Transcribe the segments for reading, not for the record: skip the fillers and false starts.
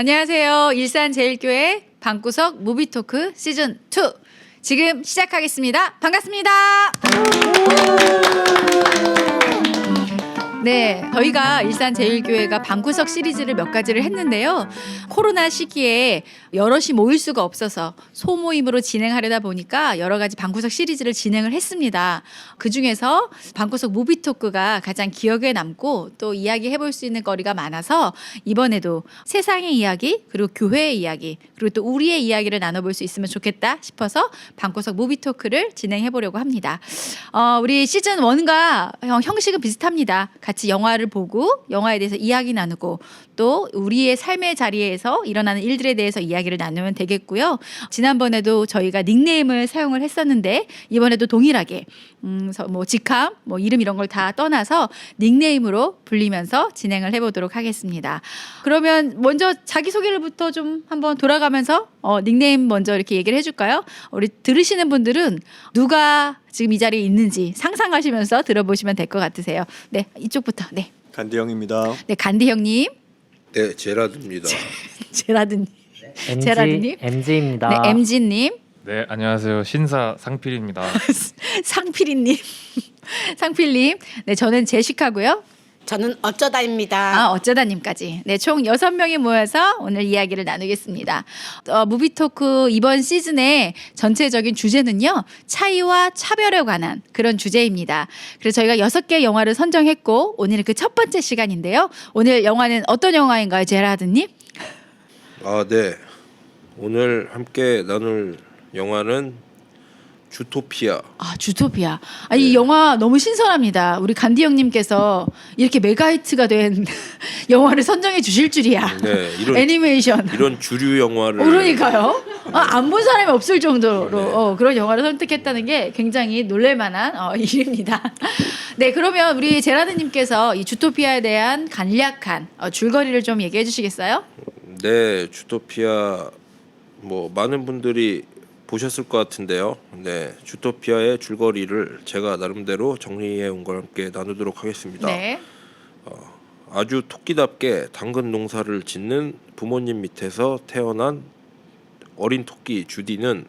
안녕하세요. 일산제일교회 방구석 무비토크 시즌2 지금 시작하겠습니다. 반갑습니다. 네, 저희가 일산제일교회가 방구석 시리즈를 몇 가지를 했는데요. 코로나 시기에 여럿이 모일 수가 없어서 소모임으로 진행하려다 보니까 여러 가지 방구석 시리즈를 진행을 했습니다. 그중에서 방구석 무비토크가 가장 기억에 남고 또 이야기해볼 수 있는 거리가 많아서 이번에도 세상의 이야기 그리고 교회의 이야기 그리고 또 우리의 이야기를 나눠볼 수 있으면 좋겠다 싶어서 방구석 무비토크를 진행해보려고 합니다. 우리 시즌 1과 형식은 비슷합니다. 같이 영화를 보고 영화에 대해서 이야기 나누고 또 우리의 삶의 자리에서 일어나는 일들에 대해서 이야기를 나누면 되겠고요. 지난번에도 저희가 닉네임을 사용을 했었는데 이번에도 동일하게 뭐 직함, 뭐 이름 이런 걸 다 떠나서 닉네임으로 불리면서 진행을 해보도록 하겠습니다. 그러면 먼저 자기소개를부터 좀 한번 돌아가면서 닉네임 먼저 이렇게 얘기를 해줄까요? 우리 들으시는 분들은 누가 지금 이 자리에 있는지 상상하시면서 들어보시면 될 것 같으세요. 네, 이쪽부터. 네. 간디 형입니다. 네, 간디 형님. 네, 제라드입니다. 제라드님. 제라드님. MG입니다. 네, MG님. 네, 안녕하세요. 신사 상필입니다. 상필이님. 상필님. 네, 저는 제시카고요. 저는 어쩌다입니다. 어쩌다님까지. 네, 총 6명이 모여서 오늘 이야기를 나누겠습니다. 무비토크 이번 시즌의 전체적인 주제는요, 차이와 차별에 관한 그런 주제입니다. 그래서 저희가 6개 영화를 선정했고, 오늘은 그 첫 번째 시간인데요. 오늘 영화는 어떤 영화인가요, 제라드님? 네. 오늘 함께 나눌 영화는 주토피아. 주토피아. 이 영화 너무 신선합니다. 우리 간디 형님께서 이렇게 메가히트가 된 영화를 선정해 주실 줄이야. 네, 이런 애니메이션. 이런 주류 영화를. 그러니까요. 안 본 사람이 없을 정도로 그런 영화를 선택했다는 게 굉장히 놀랄만한 일입니다. 네, 그러면 우리 제라드님께서 이 주토피아에 대한 간략한 줄거리를 좀 얘기해 주시겠어요? 네, 주토피아 뭐 많은 분들이 보셨을 것 같은데요. 네, 주토피아의 줄거리를 제가 나름대로 정리해 온 걸 함께 나누도록 하겠습니다. 네. 아주 토끼답게 당근 농사를 짓는 부모님 밑에서 태어난 어린 토끼 주디는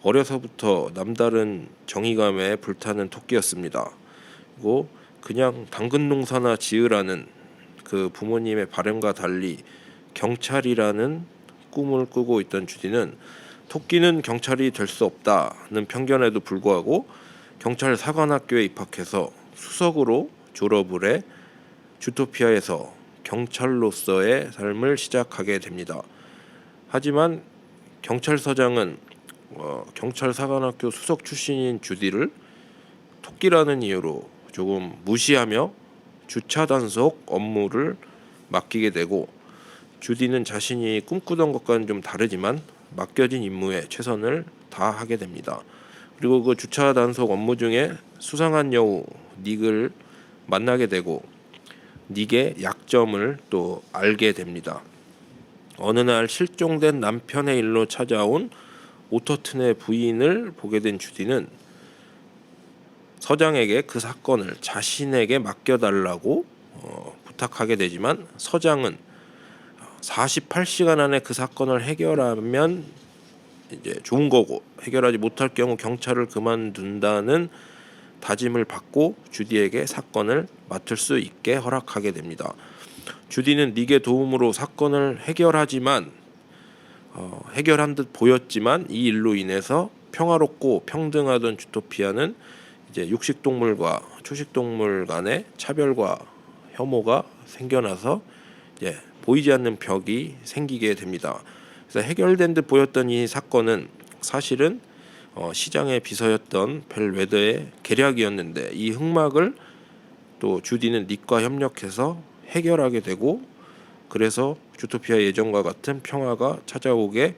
어려서부터 남다른 정의감에 불타는 토끼였습니다. 그리고 그냥 당근 농사나 지으라는 그 부모님의 바람과 달리 경찰이라는 꿈을 꾸고 있던 주디는 토끼는 경찰이 될 수 없다는 편견에도 불구하고 경찰 사관학교에 입학해서 수석으로 졸업을 해 주토피아에서 경찰로서의 삶을 시작하게 됩니다. 하지만 경찰서장은 경찰 사관학교 수석 출신인 주디를 토끼라는 이유로 조금 무시하며 주차 단속 업무를 맡기게 되고, 주디는 자신이 꿈꾸던 것과는 좀 다르지만 맡겨진 임무에 최선을 다하게 됩니다. 그리고 그 주차 단속 업무 중에 수상한 여우 닉을 만나게 되고 닉의 약점을 또 알게 됩니다. 어느 날 실종된 남편의 일로 찾아온 오터튼의 부인을 보게 된 주디는 서장에게 그 사건을 자신에게 맡겨달라고 부탁하게 되지만 서장은 48시간 안에 그 사건을 해결하면 이제 좋은 거고, 해결하지 못할 경우 경찰을 그만둔다는 다짐을 받고 주디에게 사건을 맡을 수 있게 허락하게 됩니다. 주디는 닉의 도움으로 사건을 해결하지만 해결한 듯 보였지만 이 일로 인해서 평화롭고 평등하던 주토피아는 이제 육식동물과 초식동물 간의 차별과 혐오가 생겨나서 이제 보이지 않는 벽이 생기게 됩니다. 그래서 해결된 듯 보였던 이 사건은 사실은 시장의 비서였던 벨웨더의 계략이었는데, 이 흑막을 또 주디는 닉과 협력해서 해결하게 되고, 그래서 주토피아 예전과 같은 평화가 찾아오게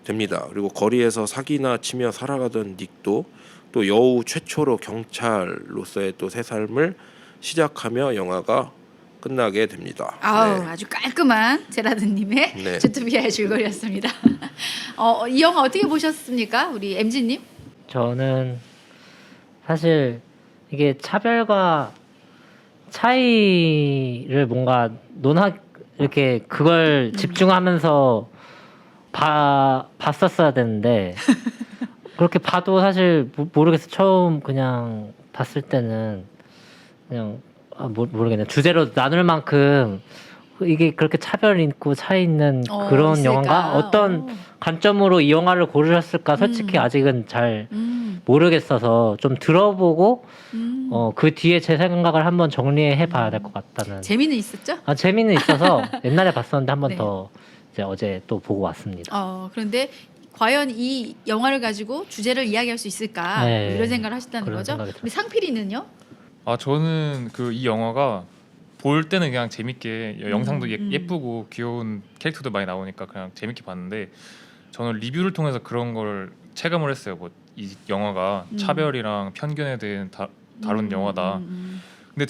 됩니다. 그리고 거리에서 사기나 치며 살아가던 닉도 또 여우 최초로 경찰로서의 또 새 삶을 시작하며 영화가 끝나게 됩니다. 아주 깔끔한 제라드님의 네. 주토피아의 줄거리였습니다. 이 영화 어떻게 보셨습니까, 우리 MG님? 저는 사실 이게 차별과 차이를 뭔가 이렇게 그걸 집중하면서 봤었어야 되는데 그렇게 봐도 사실 모르겠어. 처음 그냥 봤을 때는 그냥 모르겠네. 주제로 나눌 만큼 이게 그렇게 차별 있고 차이 있는 그런 있을까? 영화인가? 어떤 관점으로 이 영화를 고르셨을까? 솔직히 아직은 잘 모르겠어서 좀 들어보고 그 뒤에 제 생각을 한번 정리해 봐야 될 것 같다는. 재미는 있었죠? 재미는 있어서 옛날에 봤었는데 한 번 네. 더 이제 어제 또 보고 왔습니다. 그런데 과연 이 영화를 가지고 주제를 이야기할 수 있을까? 네. 뭐 이런 생각을 하셨다는 그런 거죠? 생각이 우리 상필이는요? 저는 이 영화가 볼 때는 그냥 재밌게 영상도 예쁘고 귀여운 캐릭터도 많이 나오니까 그냥 재밌게 봤는데 저는 리뷰를 통해서 그런 걸 체감을 했어요. 뭐 이 영화가 차별이랑 편견에 대한 다룬 영화다. 근데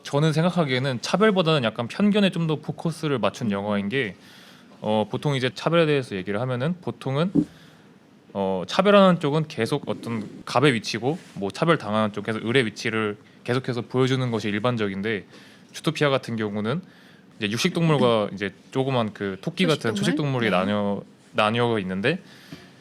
저는 생각하기에는 차별보다는 약간 편견에 좀 더 포커스를 맞춘 영화인 게 보통 이제 차별에 대해서 얘기를 하면은 보통은 차별하는 쪽은 계속 어떤 갑의 위치고 뭐 차별 당하는 쪽에서 을의 위치를 계속해서 보여주는 것이 일반적인데 주토피아 같은 경우는 이제 육식 동물과 이제 조그만 그 토끼 같은 초식 동물이 네. 나뉘어 있는데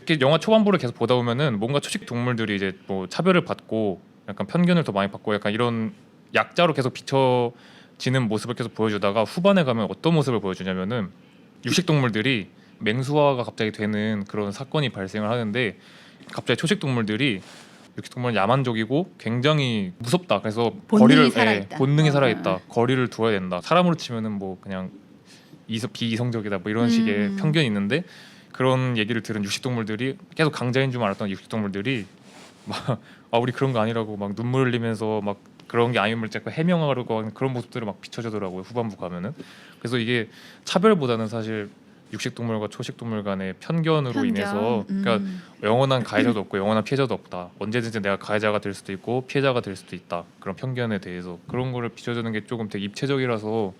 이렇게 영화 초반부를 계속 보다 보면은 뭔가 초식 동물들이 이제 뭐 차별을 받고 약간 편견을 더 많이 받고 약간 이런 약자로 계속 비춰지는 모습을 계속 보여주다가 후반에 가면 어떤 모습을 보여주냐면은 육식 동물들이 맹수화가 갑자기 되는 그런 사건이 발생을 하는데 갑자기 초식 동물들이 육식 동물은 야만적이고 굉장히 무섭다. 그래서 본능이 살아있다. 본능이 살아있다. 거리를 두어야 된다. 사람으로 치면은 뭐 그냥 비이성적이다. 뭐 이런 식의 편견이 있는데 그런 얘기를 들은 육식 동물들이 계속 강자인 줄 알았던 육식 동물들이 막 우리 그런 거 아니라고 막 눈물 흘리면서 막 그런 게 아님을 자꾸 해명하려고 하는 그런 모습들을 막 비춰주더라고요. 후반부 가면은. 그래서 이게 차별보다는 사실 육식동물과 초식동물 간의 편견으로 인해서 그러니까 영원한 가해자도 없고 영원한 피해자도 없다. 언제든지 내가 가해자가 될 수도 있고 피해자가 될 수도 있다. 그런 편견에 대해서 그런 거를 비춰주는 게 조금 되게 입체적이라서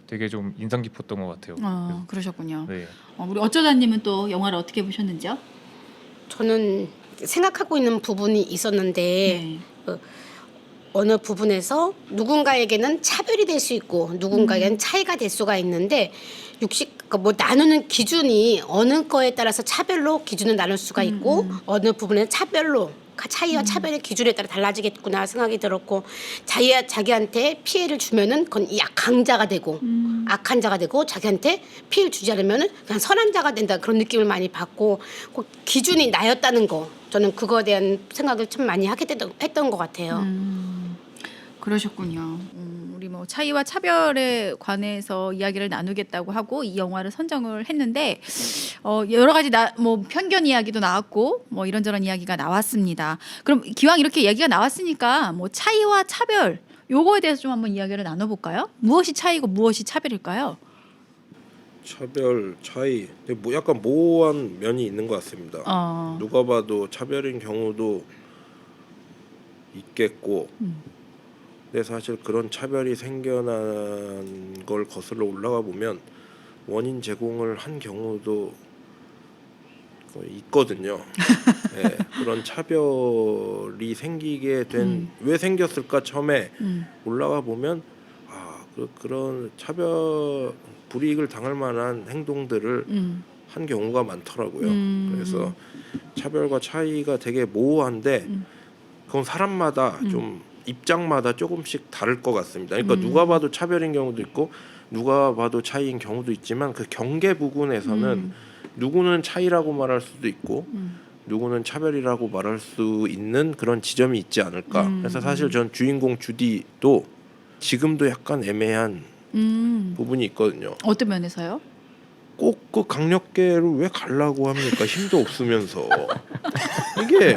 되게 좀 인상 깊었던 것 같아요. 그러셨군요. 네. 우리 어쩌다님은 또 영화를 어떻게 보셨는지요? 저는 생각하고 있는 부분이 있었는데 어느 부분에서 누군가에게는 차별이 될 수 있고 누군가에게는 차이가 될 수가 있는데 뭐 나누는 기준이 어느 거에 따라서 차별로 기준을 나눌 수가 있고 어느 부분에 차별로 차이와 차별의 기준에 따라 달라지겠구나 생각이 들었고 자기한테 피해를 주면은 그건 약한 자가 되고 악한 자가 되고 자기한테 피해를 주지 않으면은 그냥 선한 자가 된다 그런 느낌을 많이 받고 그 기준이 나였다는 거 저는 그거에 대한 생각을 참 많이 했던 것 같아요. 그러셨군요. 우리 뭐 차이와 차별에 관해서 이야기를 나누겠다고 하고 이 영화를 선정을 했는데 여러 가지 뭐 편견 이야기도 나왔고 뭐 이런저런 이야기가 나왔습니다. 그럼 기왕 이렇게 얘기가 나왔으니까 뭐 차이와 차별 요거에 대해서 좀 한번 이야기를 나눠볼까요? 무엇이 차이고 무엇이 차별일까요? 차별 차이 뭐 약간 모호한 면이 있는 것 같습니다. 누가 봐도 차별인 경우도 있겠고 근데 사실 그런 차별이 생겨난 걸 거슬러 올라가 보면 원인 제공을 한 경우도 있거든요. 네, 그런 차별이 생기게 된 왜 생겼을까 처음에 올라가 보면 그런 차별 불이익을 당할 만한 행동들을 한 경우가 많더라고요. 그래서 차별과 차이가 되게 모호한데 그건 사람마다 좀 입장마다 조금씩 다를 것 같습니다. 그러니까 누가 봐도 차별인 경우도 있고 누가 봐도 차이인 경우도 있지만 그 경계 부분에서는 누구는 차이라고 말할 수도 있고 누구는 차별이라고 말할 수 있는 그런 지점이 있지 않을까. 그래서 사실 전 주인공 주디도 지금도 약간 애매한 부분이 있거든요. 어떤 면에서요? 꼭 그 강력계를 왜 가려고 합니까? 힘도 없으면서 이게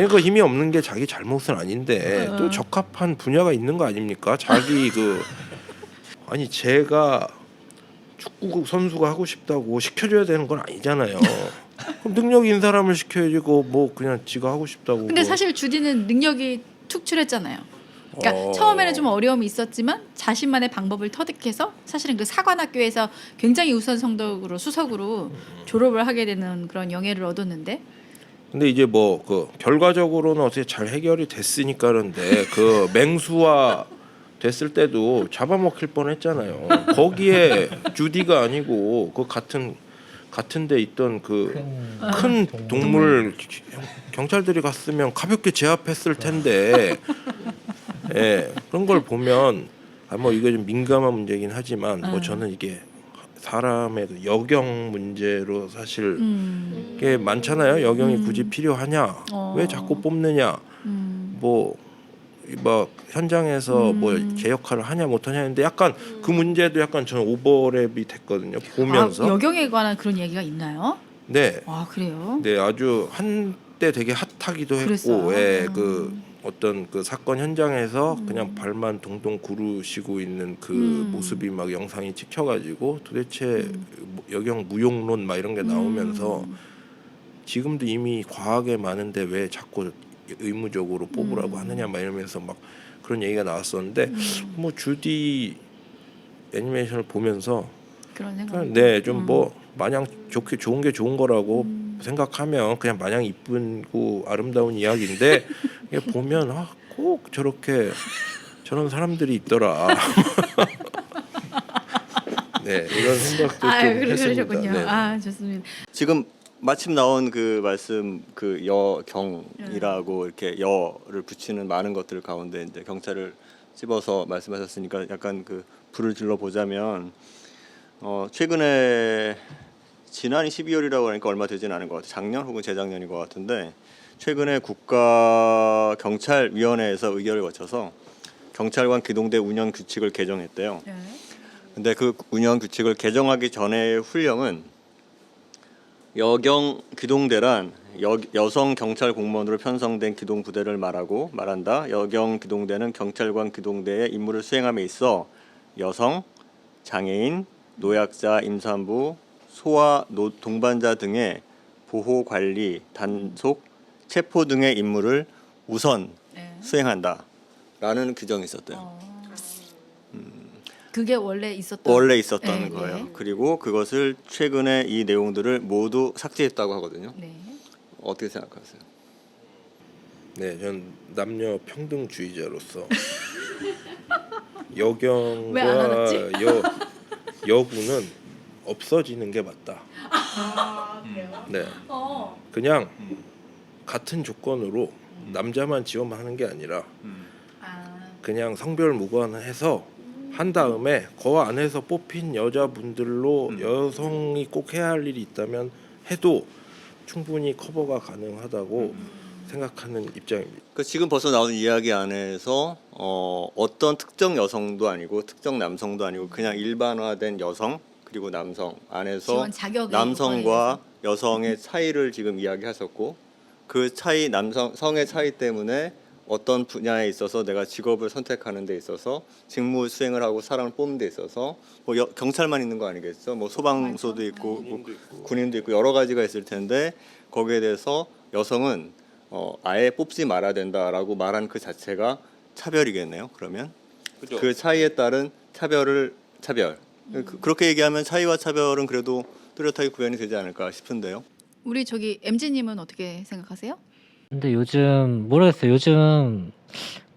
그 힘이 없는 게 자기 잘못은 아닌데 또 적합한 분야가 있는 거 아닙니까? 자기 제가 축구 선수가 하고 싶다고 시켜줘야 되는 건 아니잖아요. 그럼 능력 있는 사람을 시켜야지 뭐 그냥 지가 하고 싶다고. 근데 사실 주디는 능력이 툭출했잖아요. 그러니까 처음에는 좀 어려움이 있었지만 자신만의 방법을 터득해서 사실은 그 사관학교에서 굉장히 우수 성적으로 수석으로 졸업을 하게 되는 그런 영예를 얻었는데 근데 이제 뭐 결과적으로는 어떻게 잘 해결이 됐으니까 그런데 맹수화 됐을 때도 잡아먹힐 뻔했잖아요. 거기에 주디가 아니고 그 같은데 있던 그 큰 동물 경찰들이 갔으면 가볍게 제압했을 텐데, 예, 그런 걸 보면 뭐 이거 좀 민감한 문제긴 하지만 뭐 저는 이게 사람의 그 여경 문제로 사실 게 많잖아요. 여경이 굳이 필요하냐? 왜 자꾸 뽑느냐? 뭐 현장에서 뭐 제 역할을 하냐 못하냐 했는데 약간 그 문제도 약간 저는 오버랩이 됐거든요. 보면서. 여경에 관한 그런 얘기가 있나요? 네. 아 그래요? 네, 아주 한때 되게 핫하기도 그랬어요? 했고, 예, 그 어떤 그 사건 현장에서 그냥 발만 동동 구르시고 있는 그 모습이 막 영상이 찍혀가지고 도대체 여경 무용론 막 이런 게 나오면서 지금도 이미 과하게 많은데 왜 자꾸 의무적으로 뽑으라고 하느냐 막 이러면서 막 그런 얘기가 나왔었는데 뭐 주디 애니메이션을 보면서 그런 생각. 네, 좀 뭐 마냥 좋은 게 좋은 거라고 생각하면 그냥 마냥 이쁘고 아름다운 이야기인데 이게 보면 꼭 저런 사람들이 있더라. 네, 이런 생각도 좀 했습니다. 그러셨군요. 네. 아 좋습니다. 지금 마침 나온 그 말씀 그 여경이라고 이렇게 여를 붙이는 많은 것들 가운데 이제 경찰을 집어서 말씀하셨으니까 약간 그 불을 질러 보자면 최근에 지난해 12월이라고 하니까 얼마 되진 않은 것 같아요. 작년 혹은 재작년인 것 같은데 최근에 국가경찰위원회에서 의결을 거쳐서 경찰관 기동대 운영 규칙을 개정했대요. 네. 근데 그 운영 규칙을 개정하기 전의 훈령은 여경 기동대란 여성 경찰 공무원으로 편성된 기동 부대를 말한다. 여경 기동대는 경찰관 기동대의 임무를 수행함에 있어 여성, 장애인, 노약자, 임산부, 소아 동반자 등의 보호, 관리, 단속, 체포 등의 임무를 우선 네. 수행한다라는 규정이 있었대요. 그게 원래 있었던 네, 거예요. 네. 그리고 그것을 최근에 이 내용들을 모두 삭제했다고 하거든요. 네. 어떻게 생각하세요? 네, 전 남녀 평등주의자로서 여경과 왜안 알았지? 여구는 없어지는 게 맞다. 네, 그냥 같은 조건으로 남자만 지원하는 게 아니라 그냥 성별 무관해서 한 다음에 그 안에서 뽑힌 여자분들로 여성이 꼭 해야 할 일이 있다면 해도 충분히 커버가 가능하다고 생각하는 입장입니다. 그 지금 벌써 나온 이야기 안에서 어떤 특정 여성도 아니고 특정 남성도 아니고 그냥 일반화된 여성 그리고 남성 안에서 지원 자격의 남성과 여성의 차이를 지금 이야기하셨고 그 차이 성의 차이 때문에 어떤 분야에 있어서 내가 직업을 선택하는 데 있어서 직무 수행을 하고 사람을 뽑는 데 있어서 뭐 경찰만 있는 거 아니겠죠? 뭐 소방서도 있고 뭐 군인도 있고 여러 가지가 있을 텐데 거기에 대해서 여성은 아예 뽑지 말아야 된다라고 말한 그 자체가 차별이겠네요. 그러면 그죠? 그 차이에 따른 차별 그렇게 얘기하면 차이와 차별은 그래도 뚜렷하게 구현이 되지 않을까 싶은데요. 우리 저기 MZ님은 어떻게 생각하세요? 근데 요즘 모르겠어요. 요즘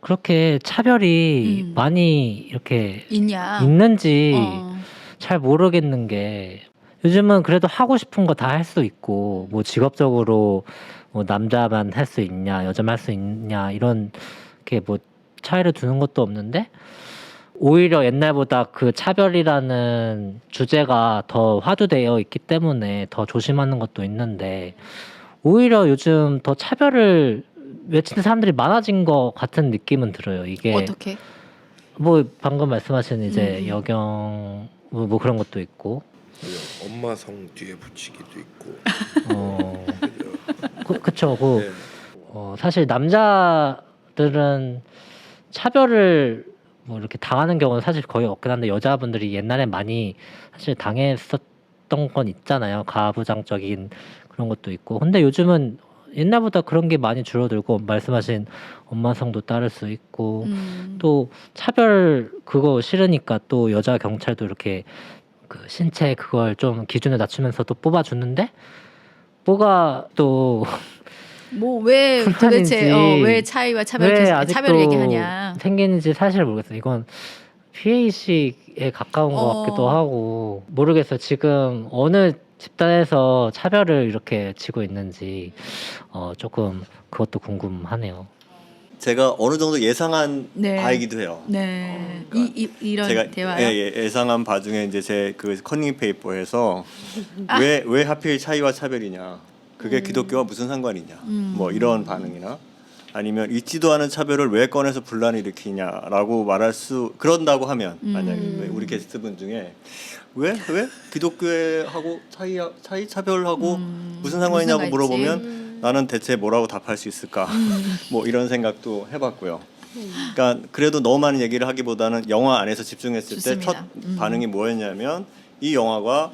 그렇게 차별이 많이 이렇게 있냐? 있는지 어. 잘 모르겠는 게 요즘은 그래도 하고 싶은 거 다 할 수 있고 뭐 직업적으로 뭐 남자만 할 수 있냐 여자만 할 수 있냐 이런 게 뭐 차이를 두는 것도 없는데 오히려 옛날보다 그 차별이라는 주제가 더 화두되어 있기 때문에 더 조심하는 것도 있는데 오히려 요즘 더 차별을 외치는 사람들이 많아진 것 같은 느낌은 들어요. 이게 어떻게? 뭐 방금 말씀하신 이제 여경 뭐 그런 것도 있고 엄마 성 뒤에 붙이기도 있고. 그쵸. 네. 사실 남자들은 차별을 뭐 이렇게 당하는 경우는 사실 거의 없긴 한데 여자분들이 옛날에 많이 사실 당했었던 건 있잖아요. 가부장적인 그런 것도 있고. 근데 요즘은 옛날보다 그런 게 많이 줄어들고 말씀하신 엄마성도 따를 수 있고 또 차별 그거 싫으니까 또 여자 경찰도 이렇게 그 신체 그걸 좀 기준을 낮추면서 또 뽑아주는데 뭐가 또 뭐 왜 불만인지, 도대체 왜 차이와 왜 아직도 차별을 얘기하냐. 생기는지 사실 모르겠어요. 이건 피해의식에 가까운 것 같기도 하고 모르겠어요. 지금 어느 집단에서 차별을 이렇게 지고 있는지 조금 그것도 궁금하네요. 제가 어느 정도 예상한 네. 바이기도 해요. 네. 그러니까 이런 제가 대화요. 예상한 바 중에 이제 제 그 커닝 페이퍼에서 왜 하필 차이와 차별이냐, 그게 기독교와 무슨 상관이냐, 뭐 이런 반응이나 아니면 있지도 않은 차별을 왜 꺼내서 분란을 일으키냐라고 말할 수 그런다고 하면 만약에 우리 게스트분 중에 왜 기독교하고 차이 차별하고 무슨 상관이냐고 무슨 물어보면 나는 대체 뭐라고 답할 수 있을까? 뭐 이런 생각도 해봤고요. 그러니까 그래도 너무 많은 얘기를 하기보다는 영화 안에서 집중했을 때 첫 좋습니다. 반응이 뭐였냐면 이 영화가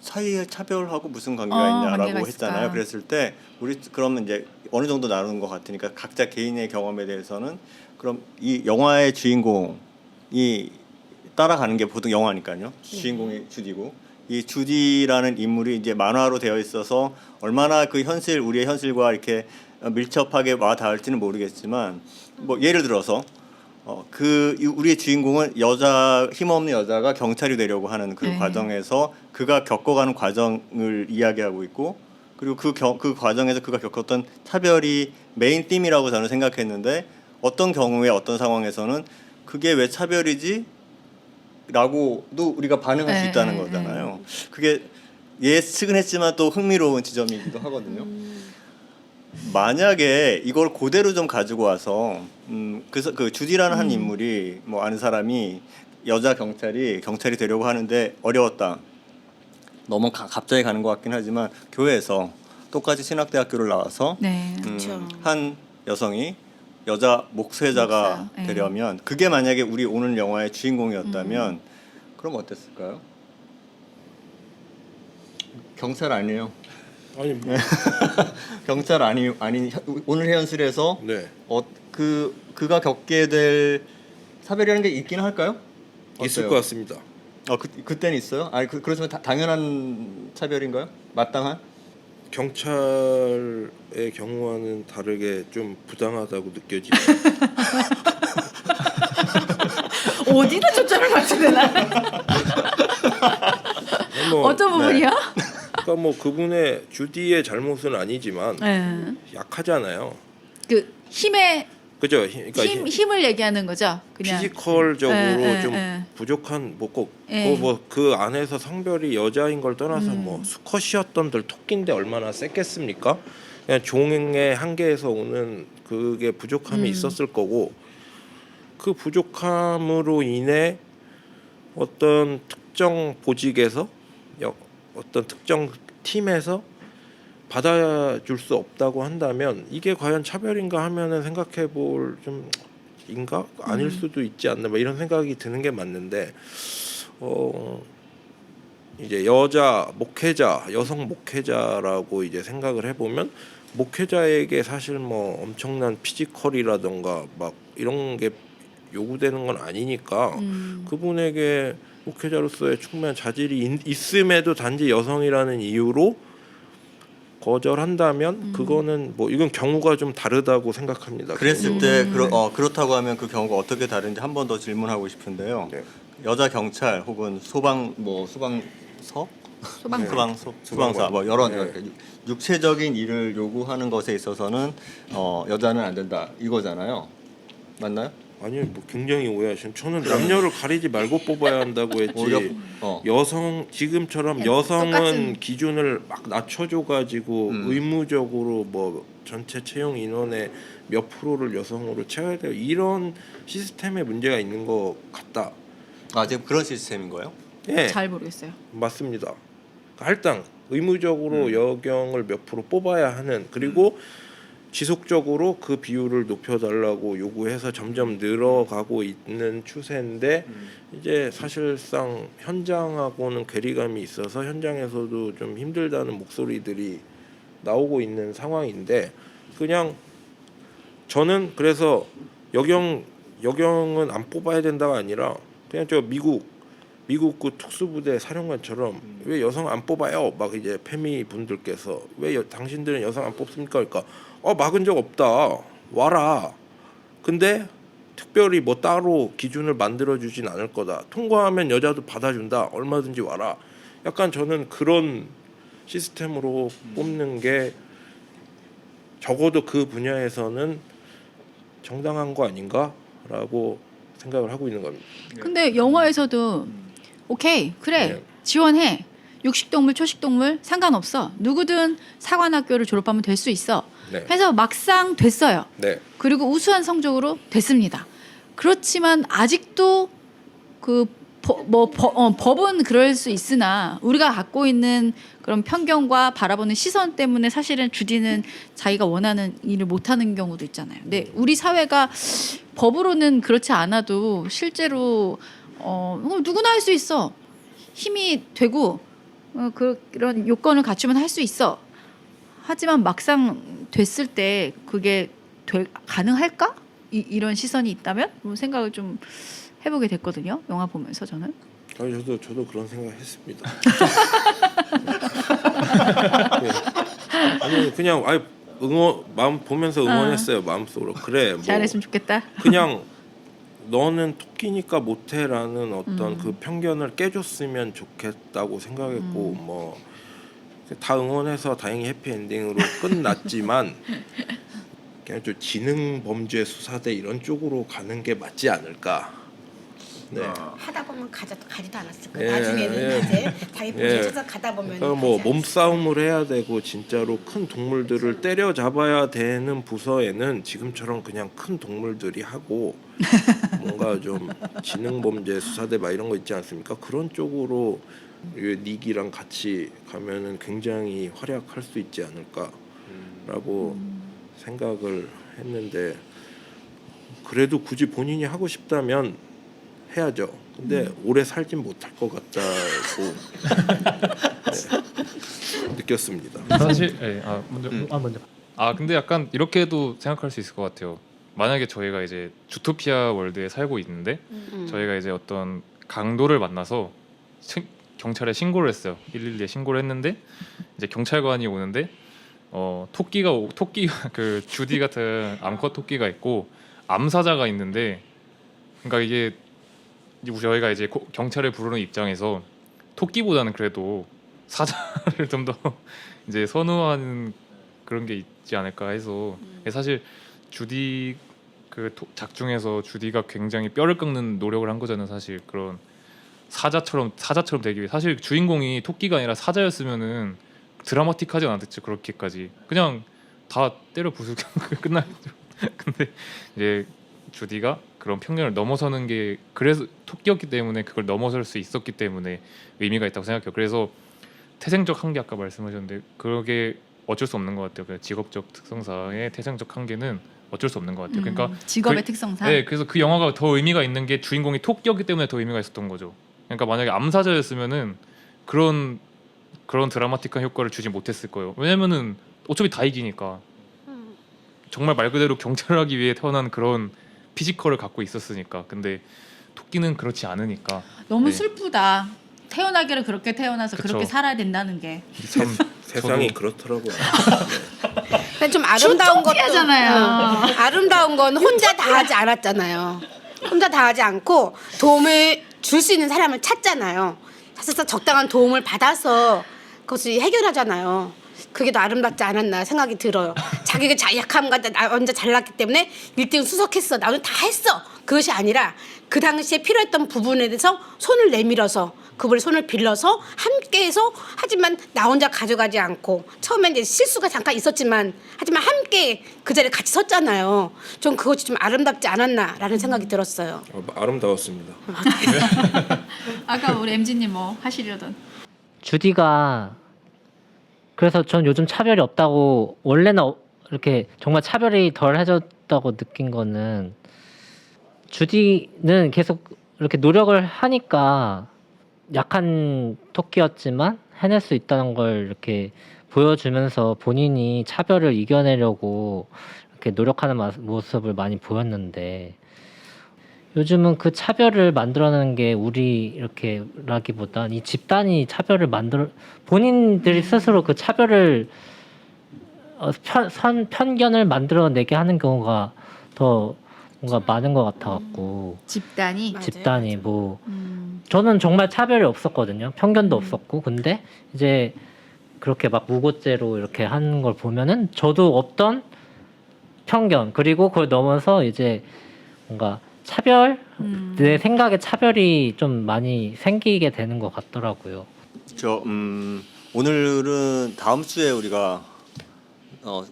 차이의 차별하고 무슨 관계가 있냐라고 관계가 했잖아요. 있을까? 그랬을 때 우리 그러면 이제 어느 정도 나누는 것 같으니까 각자 개인의 경험에 대해서는 그럼 이 영화의 주인공이 따라가는 게 보통 영화니까요. 주인공이 주디고 이 주디라는 인물이 이제 만화로 되어 있어서 얼마나 그 현실 우리의 현실과 이렇게 밀접하게 와 닿을지는 모르겠지만 뭐 예를 들어서 우리의 주인공은 힘없는 여자가 경찰이 되려고 하는 그 네. 과정에서 그가 겪어가는 과정을 이야기하고 있고 그리고 그 과정에서 그가 겪었던 차별이 메인 띠이라고 저는 생각했는데 어떤 경우에 어떤 상황에서는 그게 왜 차별이지? 라고도 우리가 반응할 수 있다는 거잖아요. 그게 예측은 했지만 또 흥미로운 지점이기도 하거든요. 만약에 이걸 그대로 좀 가지고 와서 그래서 그 주디라는 한 인물이 뭐 아는 사람이 여자 경찰이 되려고 하는데 어려웠다. 너무 갑자기 가는 것 같긴 하지만 교회에서 똑같이 신학대학교를 나와서 네. 그렇죠. 한 여성이 여자 목회자가 목사, 예. 되려면 그게 만약에 우리 오늘 영화의 주인공이었다면 그럼 어땠을까요? 경찰 아니에요. 아니 뭐, 경찰 아닌 오늘 현실에서 네. 그가 겪게 될 사별이라는 게 있긴 할까요? 있을 어때요? 것 같습니다. 그때는 있어요? 아니 그렇지만 당연한 차별인가요? 마땅한? 경찰의 경우와는 다르게 좀 부당하다고 느껴지고 어디다 초점을 맞추나? 뭐, 어떤 부분이요? 그러니까 뭐 그분의 주디의 잘못은 아니지만 네. 약하잖아요. 그 힘의 그죠? 그러니까 힘을 얘기하는 거죠. 그냥 피지컬적으로 좀 부족한 그 안에서 성별이 여자인 걸 떠나서 뭐 수컷이었던들 토끼인데 얼마나 셌겠습니까? 그냥 종의 한계에서 오는 그게 부족함이 있었을 거고 그 부족함으로 인해 어떤 특정 보직에서 어떤 특정 팀에서 받아줄 수 없다고 한다면 이게 과연 차별인가 하면은 생각해볼 좀 인가 아닐 수도 있지 않나 뭐 이런 생각이 드는 게 맞는데 이제 여자 목회자 여성 목회자라고 이제 생각을 해보면 목회자에게 사실 뭐 엄청난 피지컬이라던가 막 이런 게 요구되는 건 아니니까 그분에게 목회자로서의 충분한 자질이 있음에도 단지 여성이라는 이유로 거절한다면 그거는 뭐 이건 경우가 좀 다르다고 생각합니다. 그랬을 때 그렇다고 하면 그 경우가 어떻게 다른지 한 번 더 질문하고 싶은데요. 네. 여자 경찰 혹은 소방서 소방사 뭐 여러 네. 육체적인 일을 요구하는 것에 있어서는 여자는 안 된다 이거잖아요. 맞나요? 아니 뭐 굉장히 오해하시는. 저는 남녀를 가리지 말고 뽑아야 한다고 했지. 오히려 여성 지금처럼 네, 여성은 똑같은- 기준을 막 낮춰줘가지고 의무적으로 뭐 전체 채용 인원의 몇 프로를 여성으로 채워야 돼요. 이런 시스템에 문제가 있는 것 같다. 지금 그런 시스템인 거예요? 예, 잘 모르겠어요. 맞습니다. 할당 의무적으로 여경을 몇 프로 뽑아야 하는 그리고 지속적으로 그 비율을 높여달라고 요구해서 점점 늘어가고 있는 추세인데 이제 사실상 현장하고는 괴리감이 있어서 현장에서도 좀 힘들다는 목소리들이 나오고 있는 상황인데 그냥 저는 그래서 여경은 안 뽑아야 된다가 아니라 그냥 저 미국 미국 그 특수부대 사령관처럼 왜 여성 안 뽑아요? 막 이제 페미 분들께서 왜 당신들은 여성 안 뽑습니까? 그러니까 막은 적 없다. 와라. 근데 특별히 뭐 따로 기준을 만들어 주진 않을 거다. 통과하면 여자도 받아준다. 얼마든지 와라. 약간 저는 그런 시스템으로 뽑는 게 적어도 그 분야에서는 정당한 거 아닌가라고 생각을 하고 있는 겁니다. 근데 영화에서도 오케이 그래 네. 지원해 육식동물 초식동물 상관없어 누구든 사관학교를 졸업하면 될 수 있어 네. 해서 막상 됐어요. 네. 그리고 우수한 성적으로 됐습니다. 그렇지만 아직도 그 법은 그럴 수 있으나 우리가 갖고 있는 그런 편견과 바라보는 시선 때문에 사실은 주디는 자기가 원하는 일을 못하는 경우도 있잖아요. 근데 우리 사회가 법으로는 그렇지 않아도 실제로 누구나 할 수 있어. 힘이 되고 그런 요건을 갖추면 할 수 있어. 하지만 막상 됐을 때 그게 가능할까? 이런 시선이 있다면 뭐 생각을 좀 해보게 됐거든요. 영화 보면서 저는. 저도 그런 생각했습니다. 네. 아니 그냥 마음 보면서 응원했어요. 마음속으로 그래. 뭐 잘했으면 좋겠다. 그냥 너는 토끼니까 못해라는 어떤 그 편견을 깨줬으면 좋겠다고 생각했고 뭐 다 응원해서 다행히 해피엔딩으로 끝났지만 그냥 좀 지능범죄 수사대 이런 쪽으로 가는 게 맞지 않을까. 네. 하다 보면 가지도 않았을 예, 거예요. 나중에는 예. 이제 자기 예. 본심에서 가다 보면 그러니까 뭐 몸싸움을 해야 되고 진짜로 큰 동물들을 때려잡아야 되는 부서에는 지금처럼 그냥 큰 동물들이 하고 뭔가 좀 지능범죄 수사대 막 이런 거 있지 않습니까? 그런 쪽으로 닉이랑 같이 가면은 굉장히 활약할 수 있지 않을까라고 생각을 했는데 그래도 굳이 본인이 하고 싶다면 해야죠. 근데 오래 살진 못할 것 같다고 네, 느꼈습니다. 사실 먼저 먼저. 근데 약간 이렇게도 생각할 수 있을 것 같아요. 만약에 저희가 이제 주토피아 월드에 살고 있는데 저희가 이제 어떤 강도를 만나서 경찰에 신고를 했어요. 112에 신고를 했는데 이제 경찰관이 오는데 토끼가 그 주디 같은 암컷 토끼가 있고 암사자가 있는데 그러니까 이게 저희가 이제 경찰을 부르는 입장에서 토끼보다는 그래도 사자를 좀 더 이제 선호하는 그런 게 있지 않을까 해서 사실 주디 그 작중에서 주디가 굉장히 뼈를 깎는 노력을 한 거잖아요. 사실 그런 사자처럼 되기 위해 사실 주인공이 토끼가 아니라 사자였으면은 드라마틱하지 않았겠죠. 그렇게까지 그냥 다 때려 부수고 끝나겠죠. 근데 이제 주디가 그런 편견을 넘어서는 게 그래서 토끼였기 때문에 그걸 넘어설 수 있었기 때문에 의미가 있다고 생각해요. 그래서 태생적 한계 아까 말씀하셨는데 그게 어쩔 수 없는 것 같아요. 그냥 직업적 특성상의 태생적 한계는 어쩔 수 없는 것 같아요. 그러니까 직업의 특성상. 네, 그래서 그 영화가 더 의미가 있는 게 주인공이 토끼였기 때문에 더 의미가 있었던 거죠. 그러니까 만약에 암사자였으면은 그런 드라마틱한 효과를 주지 못했을 거예요. 왜냐면은 어차피 다 이기니까. 정말 말 그대로 경찰을 하기 위해 태어난 그런 피지컬을 갖고 있었으니까. 근데 토끼는 그렇지 않으니까. 너무 네. 슬프다. 태어나기를 그렇게 태어나서 그쵸. 그렇게 살아야 된다는 게. 참 세상이 저도- 그렇더라고요. 근데 좀 아름다운 것도 주토피아잖아요. 아름다운 건 혼자 다 하지 않았잖아요. 혼자 다 하지 않고 도움을 줄 수 있는 사람을 찾잖아요. 찾아서 적당한 도움을 받아서 그것을 해결하잖아요. 그게 더 아름답지 않았나 생각이 들어요. 자기가 약함과 나 혼자 잘났기 때문에 1등 수석했어. 나는 다 했어. 그것이 아니라 그 당시에 필요했던 부분에 대해서 손을 내밀어서 그분의 손을 빌려서 함께해서 하지만 나 혼자 가져가지 않고 처음에 이제 실수가 잠깐 있었지만 하지만 함께 그 자리에 같이 섰잖아요. 좀 그것이 좀 아름답지 않았나라는 생각이 들었어요. 아름다웠습니다. 아까 우리 MG님 뭐 하시려던. 주디가 그래서 전 요즘 차별이 없다고 원래는 이렇게 정말 차별이 덜 해졌다고 느낀 거는 주디는 계속 이렇게 노력을 하니까 약한 토끼였지만 해낼 수 있다는 걸 이렇게 보여주면서 본인이 차별을 이겨내려고 이렇게 노력하는 모습을 많이 보였는데 요즘은 그 차별을 만들어내는 게 우리 이렇게라기보단 이 집단이 차별을 만들어 본인들이 스스로 그 차별을 편견을 만들어내게 하는 경우가 더 뭔가 많은 것 같아갖고 집단이. 맞아요, 집단이 맞아요. 뭐 저는 정말 차별이 없었거든요. 편견도 없었고 근데 이제 그렇게 막 무고죄로 이렇게 하는 걸 보면은 저도 없던 편견 그리고 그걸 넘어서 이제 뭔가 차별 내 생각에 차별이 좀 많이 생기게 되는 것 같더라고요. 오늘은 다음 주에 우리가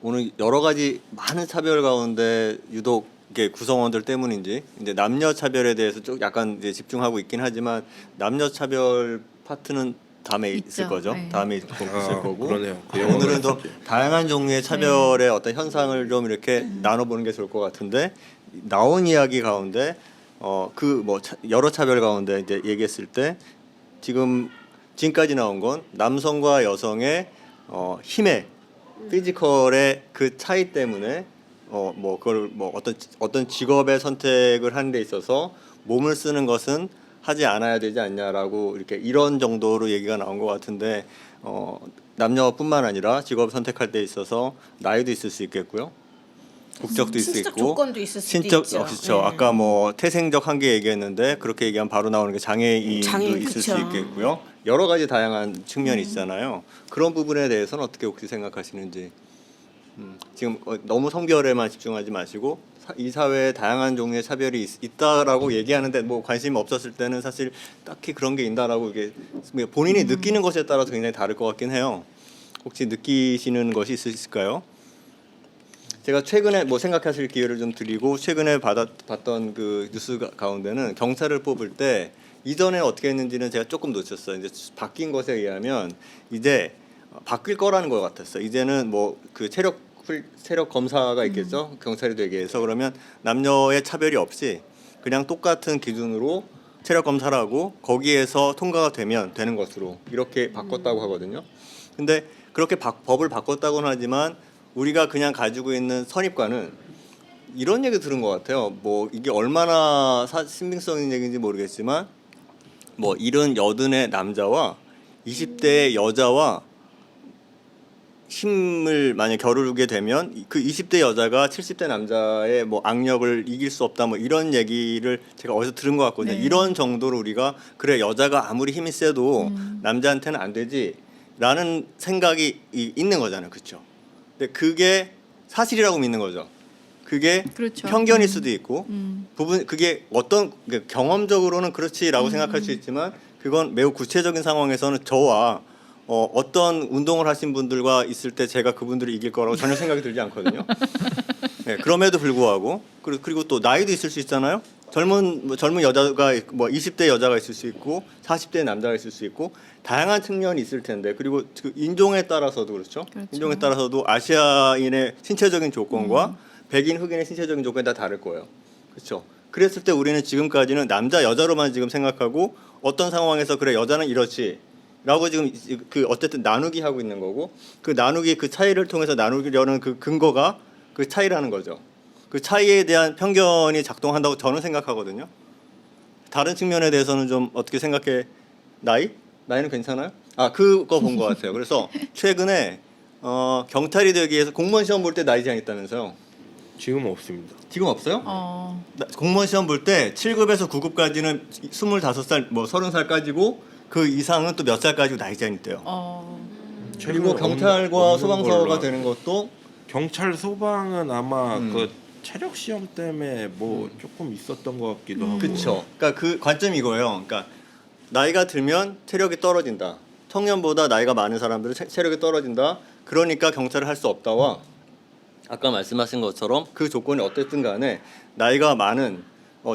오늘 여러 가지 많은 차별 가운데 유독 이게 구성원들 때문인지 이제 남녀 차별에 대해서 좀 약간 이제 집중하고 있긴 하지만 남녀 차별 파트는 다음에 있죠. 있을 거죠. 네. 다음에 있을 거고. 그러네요. 그 오늘은 좀 다양한 종류의 차별의 네. 어떤 현상을 좀 이렇게 나눠보는 게 좋을 것 같은데 나온 이야기 가운데 그 뭐 여러 차별 가운데 이제 얘기했을 때 지금까지 나온 건 남성과 여성의 힘의 피지컬의 그 차이 때문에 뭐 그걸 뭐 어떤 직업의 선택을 하는 데 있어서 몸을 쓰는 것은 하지 않아야 되지 않냐라고 이렇게 이런 정도로 얘기가 나온 것 같은데 남녀뿐만 아니라 직업 선택할 때 있어서 나이도 있을 수 있겠고요. 국적도 있을 수 신체적 있고 조건도 있을 수도 신적 있죠. 그렇죠. 네. 아까 뭐 태생적 한계 얘기했는데 그렇게 얘기하면 바로 나오는 게 장애인도 장애인, 있을 수 그쵸. 있겠고요. 여러 가지 다양한 측면이 있잖아요. 그런 부분에 대해서는 어떻게 혹시 생각하시는지. 지금 너무 성별에만 집중하지 마시고 이 사회에 다양한 종류의 차별이 있다라고 얘기하는데 뭐 관심이 없었을 때는 사실 딱히 그런 게 있다라고 이게 본인이 느끼는 것에 따라서 굉장히 다를 것 같긴 해요. 혹시 느끼시는 것이 있으실까요? 제가 최근에 뭐 생각하실 기회를 좀 드리고 최근에 봤던 그 뉴스 가운데는 경찰을 뽑을 때 이전에 어떻게 했는지는 제가 조금 놓쳤어요. 이제 바뀐 것에 의하면 이제 바뀔 거라는 것 같았어요. 이제는 뭐 그 체력 검사가 있겠죠. 경찰이 되기 위해서 그러면 남녀의 차별이 없이 그냥 똑같은 기준으로 체력 검사를 하고 거기에서 통과가 되면 되는 것으로 이렇게 바꿨다고 하거든요. 근데 그렇게 법을 바꿨다고는 하지만 우리가 그냥 가지고 있는 선입관은 이런 얘기 들은 것 같아요. 뭐 이게 얼마나 신빙성 있는 얘기인지 모르겠지만 뭐 70, 80의 남자와 20대의 여자와 힘을 만약 겨루게 되면 그 20대 여자가 70대 남자의 뭐 악력을 이길 수 없다 뭐 이런 얘기를 제가 어디서 들은 것 같거든요. 네. 이런 정도로 우리가 그래 여자가 아무리 힘이 세도 남자한테는 안 되지라는 생각이 있는 거잖아요. 그렇죠? 근데 그게 사실이라고 믿는 거죠. 그게 그렇죠. 편견일 수도 있고 음. 그게 어떤 경험적으로는 그렇지라고 생각할 수 있지만 그건 매우 구체적인 상황에서는 저와 어떤 운동을 하신 분들과 있을 때 제가 그분들을 이길 거라고 전혀 생각이 들지 않거든요. 네, 그럼에도 불구하고 그리고 또 나이도 있을 수 있잖아요. 젊은 여자가 뭐 20대 여자가 있을 수 있고 40대 남자가 있을 수 있고 다양한 측면이 있을 텐데 그리고 그 인종에 따라서도 그렇죠. 인종에 따라서도 아시아인의 신체적인 조건과 백인 흑인의 신체적인 조건이 다 다를 거예요. 그렇죠. 그랬을 때 우리는 지금까지는 남자 여자로만 지금 생각하고 어떤 상황에서 그래 여자는 이렇지 라고 지금 그 어쨌든 나누기 하고 있는 거고 그 나누기 그 차이를 통해서 나누려는 그 근거가 그 차이라는 거죠. 그 차이에 대한 편견이 작동한다고 저는 생각하거든요. 다른 측면에 대해서는 좀 어떻게 생각해? 나이는 괜찮아요? 그거 본 것 같아요. 그래서 최근에 경찰이 되기 위해서 공무원 시험 볼 때 나이 제한 있다면서요? 지금은 없습니다. 지금 없어요? 공무원 시험 볼 때 7급에서 9급까지는 25살, 뭐 30살까지고 그 이상은 또 몇 살까지 나이 제한이 있대요. 그리고 경찰과 소방서가 되는 것도 경찰 소방은 아마 음. 그 체력 시험 때문에 뭐 조금 있었던 것 같기도 하고. 그렇죠. 그러니까 그 관점이 이거예요. 그러니까 나이가 들면 체력이 떨어진다. 청년보다 나이가 많은 사람들은 체력이 떨어진다. 그러니까 경찰을 할 수 없다와 아까 말씀하신 것처럼 그 조건이 어쨌든 간에 나이가 많은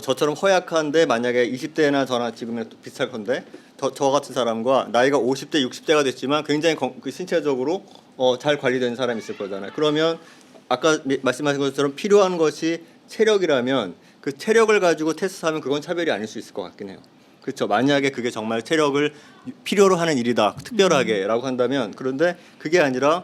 저처럼 허약한데 만약에 20대나 저나 지금은 비슷할 건데 저 같은 사람과 나이가 50대 60대가 됐지만 굉장히 그 신체적으로 잘 관리되는 사람이 있을 거잖아요. 그러면 아까 말씀하신 것처럼 필요한 것이 체력이라면 그 체력을 가지고 테스트하면 그건 차별이 아닐 수 있을 것 같긴 해요. 그렇죠. 만약에 그게 정말 체력을 필요로 하는 일이다. 특별하게라고 한다면 그런데 그게 아니라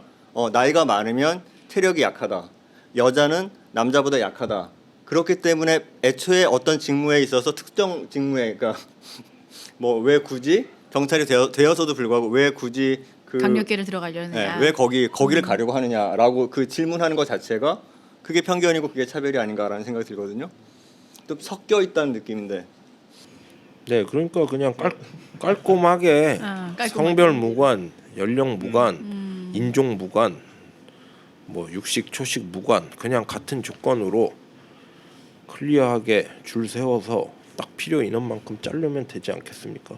나이가 많으면 체력이 약하다. 여자는 남자보다 약하다. 그렇기 때문에 애초에 어떤 직무에 있어서 특정 직무에 그러니까 뭐 왜 굳이 경찰이 되어서도 불구하고 왜 굳이 그 강력계를 들어가려느냐. 왜 거기를 가려고 하느냐라고 그 질문하는 것 자체가 그게 편견이고 그게 차별이 아닌가라는 생각이 들거든요. 또 섞여 있다는 느낌인데. 네, 그러니까 그냥 깔끔하게 깔끔하게. 성별 무관, 연령 무관, 인종 무관, 뭐 육식 초식 무관 그냥 같은 조건으로 클리어하게 줄 세워서 딱 필요 인원만큼 자르면 되지 않겠습니까?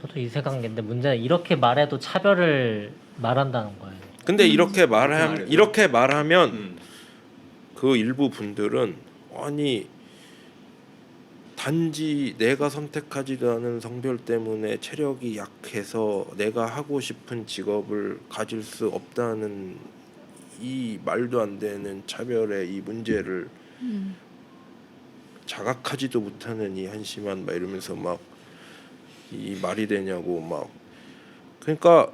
저도 이 생각인데 문제는 이렇게 말해도 차별을 말한다는 거예요. 근데 이렇게 말하면 그 일부 분들은 아니 단지 내가 선택하지도 않은 성별 때문에 체력이 약해서 내가 하고 싶은 직업을 가질 수 없다는 이 말도 안 되는 차별의 이 문제를 자각하지도 못하는 이 한심한 막 이러면서 막 이 말이 되냐고 막 그러니까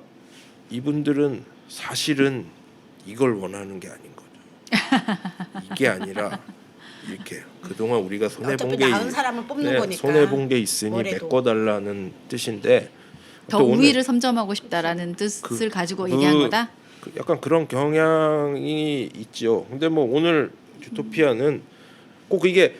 이분들은 사실은 이걸 원하는 게 아닌 거죠. 이게 아니라 이렇게 그동안 우리가 손해 어차피 본 게 나은 사람을 뽑는 거니까. 손해 본 게 있으니 뭐래도. 메꿔달라는 뜻인데 더 또 오늘 우위를 섬점하고 싶다라는 뜻을 가지고 얘기한 거다. 약간 그런 경향이 있죠. 근데 뭐 오늘 주토피아는 꼭 이게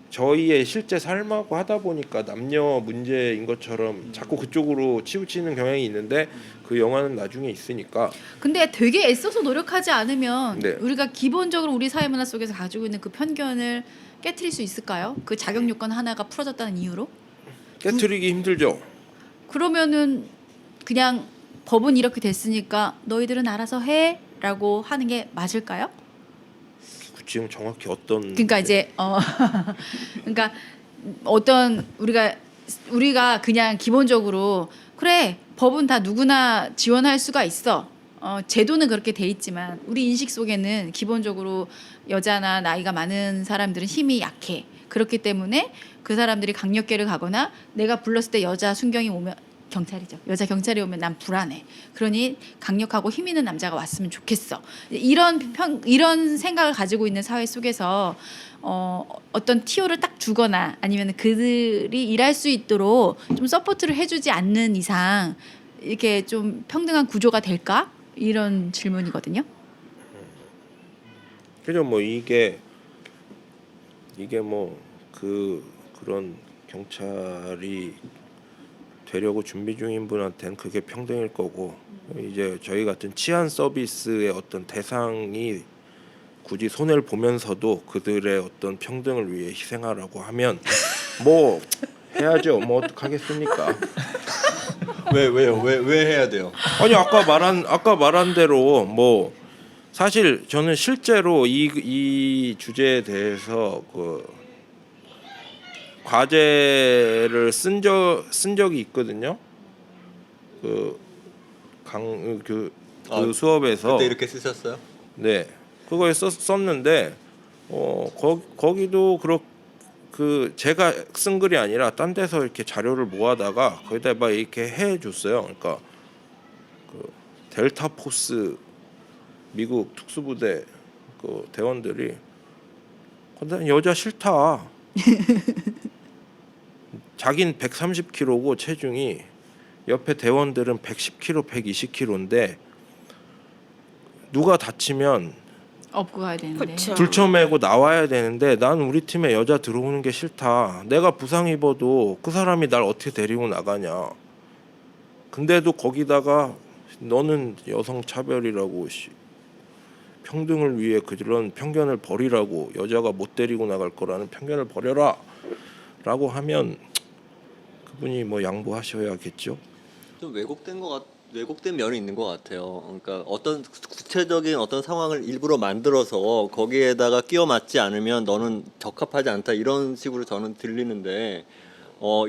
저희의 실제 삶하고 하다 보니까 남녀 문제인 것처럼 자꾸 그쪽으로 치우치는 경향이 있는데 그 영화는 나중에 있으니까 근데 되게 애써서 노력하지 않으면 네. 우리가 기본적으로 우리 사회 문화 속에서 가지고 있는 그 편견을 깨트릴 수 있을까요? 그 자격 요건 하나가 풀어졌다는 이유로? 깨트리기 힘들죠. 그러면은 그냥 법은 이렇게 됐으니까 너희들은 알아서 해라고 하는 게 맞을까요? 지금 정확히 어떤 그러니까 이제 그러니까 어떤 우리가 그냥 기본적으로 그래 법은 다 누구나 지원할 수가 있어. 제도는 그렇게 돼 있지만 우리 인식 속에는 기본적으로 여자나 나이가 많은 사람들은 힘이 약해. 그렇기 때문에 그 사람들이 강력계를 가거나 내가 불렀을 때 여자 순경이 오면 경찰이죠. 여자 경찰이 오면 난 불안해. 그러니 강력하고 힘 있는 남자가 왔으면 좋겠어. 이런 생각을 가지고 있는 사회 속에서 어떤 티오를 딱 주거나 아니면 그들이 일할 수 있도록 좀 서포트를 해주지 않는 이상 이렇게 좀 평등한 구조가 될까? 이런 질문이거든요. 그죠. 뭐 이게 뭐 그런 경찰이 되려고 준비 중인 분한테는 그게 평등일 거고 이제 저희 같은 치안 서비스의 어떤 대상이 굳이 손해를 보면서도 그들의 어떤 평등을 위해 희생하라고 하면 뭐 해야죠. 뭐 어떡하겠습니까? 왜요? 왜 해야 돼요? 아니 아까 말한 대로 뭐 사실 저는 실제로 이 주제에 대해서 그 과제를 쓴 적이 있거든요. 그 수업에서 그때 이렇게 쓰셨어요? 네 그거에 썼는데 거기도 제가 쓴 글이 아니라 딴 데서 이렇게 자료를 모아다가 거기다 막 이렇게 해줬어요. 그러니까 그 델타 포스 미국 특수부대 그 대원들이 난 여자 싫다. 자긴 130kg고 체중이 옆에 대원들은 110kg, 120kg인데 누가 다치면 업고 가야 되는데. 그쵸. 들쳐매고 나와야 되는데 난 우리 팀에 여자 들어오는 게 싫다. 내가 부상 입어도 그 사람이 날 어떻게 데리고 나가냐. 근데도 거기다가 너는 여성 차별이라고 평등을 위해 그런 편견을 버리라고 여자가 못 데리고 나갈 거라는 편견을 버려라 라고 하면 그분이 뭐 양보하셔야겠죠. 좀 왜곡된 면이 있는 것 같아요. 그러니까 어떤 구체적인 어떤 상황을 일부러 만들어서 거기에다가 끼워 맞지 않으면 너는 적합하지 않다 이런 식으로 저는 들리는데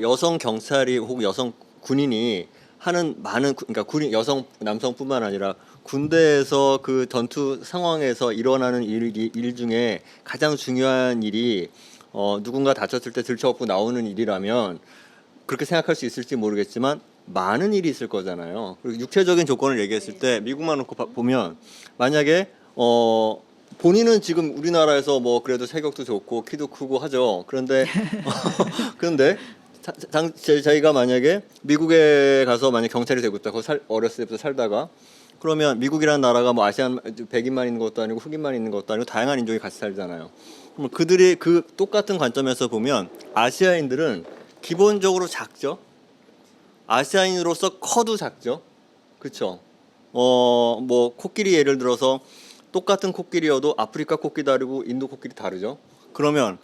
여성 경찰이 혹은 여성 군인이 하는 많은 그러니까 군인 남성뿐만 아니라 군대에서 그 전투 상황에서 일어나는 일 중에 가장 중요한 일이 누군가 다쳤을 때 들쳐업고 나오는 일이라면 그렇게 생각할 수 있을지 모르겠지만 많은 일이 있을 거잖아요. 그리고 육체적인 조건을 얘기했을 때 미국만 놓고 보면 만약에 본인은 지금 우리나라에서 뭐 그래도 체격도 좋고 키도 크고 하죠. 그런데 그런데 저희가 만약에 미국에 가서 만약 경찰이 되고 있다. 거기 어렸을 때부터 살다가 그러면 미국이라는 나라가 뭐 아시안 백인만 있는 것도 아니고 흑인만 있는 것도 아니고 다양한 인종이 같이 살잖아요. 그럼 그들이 그 똑같은 관점에서 보면 아시아인들은 기본적으로 작죠. 아시아인으로서 커도 작죠. 그렇죠. 뭐 코끼리 예를 들어서 똑같은 코끼리여도 아프리카 코끼리 다르고 인도 코끼리 다르죠. 그러면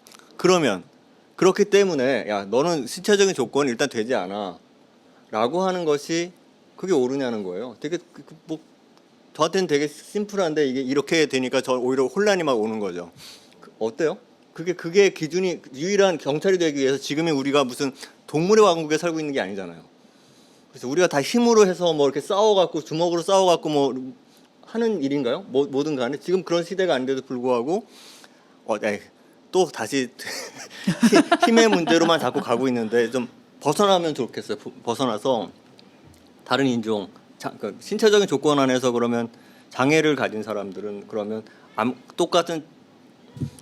그렇기 때문에 야 너는 신체적인 조건이 일단 되지 않아라고 하는 것이 그게 옳으냐는 거예요. 되게 뭐 저한테는 되게 심플한데 이게 이렇게 되니까 저 오히려 혼란이 막 오는 거죠. 어때요? 그게 기준이 유일한 경찰이 되기 위해서 지금의 우리가 무슨 동물의 왕국에 살고 있는 게 아니잖아요. 그래서 우리가 다 힘으로 해서 뭐 이렇게 싸워갖고 주먹으로 싸워갖고 뭐 하는 일인가요? 뭐든 간에 지금 그런 시대가 아닌데도 불구하고 또 다시 힘의 문제로만 자꾸 가고 있는데 좀 벗어나면 좋겠어요. 벗어나서 다른 인종, 그러니까 신체적인 조건 안에서 그러면 장애를 가진 사람들은 그러면 똑같은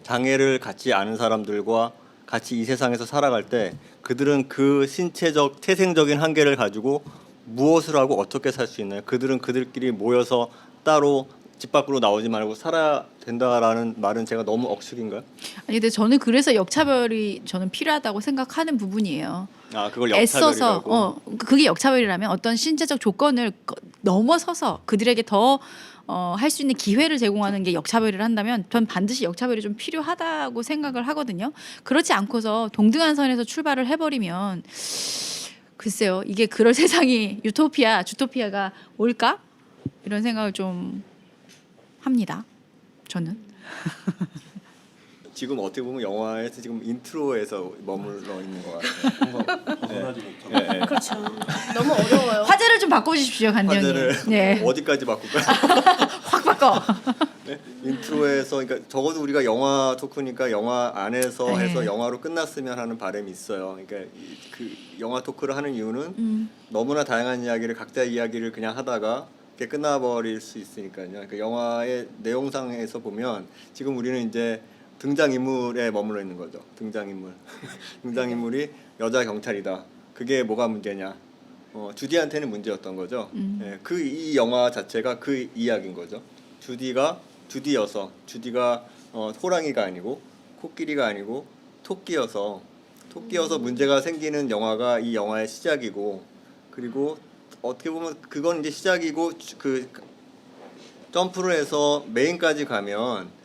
장애를 갖지 않은 사람들과 같이 이 세상에서 살아갈 때 그들은 그 신체적 태생적인 한계를 가지고 무엇을 하고 어떻게 살 수 있나요? 그들은 그들끼리 모여서 따로 집 밖으로 나오지 말고 살아야 된다라는 말은 제가 너무 억측인가요? 아니 근데 저는 그래서 역차별이 저는 필요하다고 생각하는 부분이에요. 아 그걸 애써서 역차별이라고? 그게 역차별이라면 어떤 신체적 조건을 넘어서서 그들에게 더 할 수 있는 기회를 제공하는 게 역차별을 한다면 전 반드시 역차별이 좀 필요하다고 생각을 하거든요. 그렇지 않고서 동등한 선에서 출발을 해버리면 글쎄요 이게 그럴 세상이 주토피아가 올까 이런 생각을 좀 합니다. 저는. 지금 어떻게 보면 영화에서 지금 인트로에서 머물러 있는 것 같아요. 벗어나지 못하고 네. 그렇죠. 너무 어려워요. 화제를 좀 바꿔주십시오, 간장님. 화제를 네, 어디까지 바꿀까요? 확 바꿔. 네? 인트로에서 그러니까 적어도 우리가 영화 토크니까 영화 안에서 네. 해서 영화로 끝났으면 하는 바람이 있어요. 그러니까 그 영화 토크를 하는 이유는 너무나 다양한 이야기를 각자 이야기를 그냥 하다가 이렇게 끝나버릴 수 있으니까요. 그러니까 영화의 내용상에서 보면 지금 우리는 이제 등장인물에 머물러 있는 거죠. 등장인물. 등장인물이 여자 경찰이다. 그게 뭐가 문제냐? 주디한테는 문제였던 거죠. 예, 이 영화 자체가 그 이야기인 거죠. 주디가 호랑이가 아니고 코끼리가 아니고 토끼여서 문제가 생기는 영화가 이 영화의 시작이고 그리고 어떻게 보면 그건 이제 시작이고 그 점프를 해서 메인까지 가면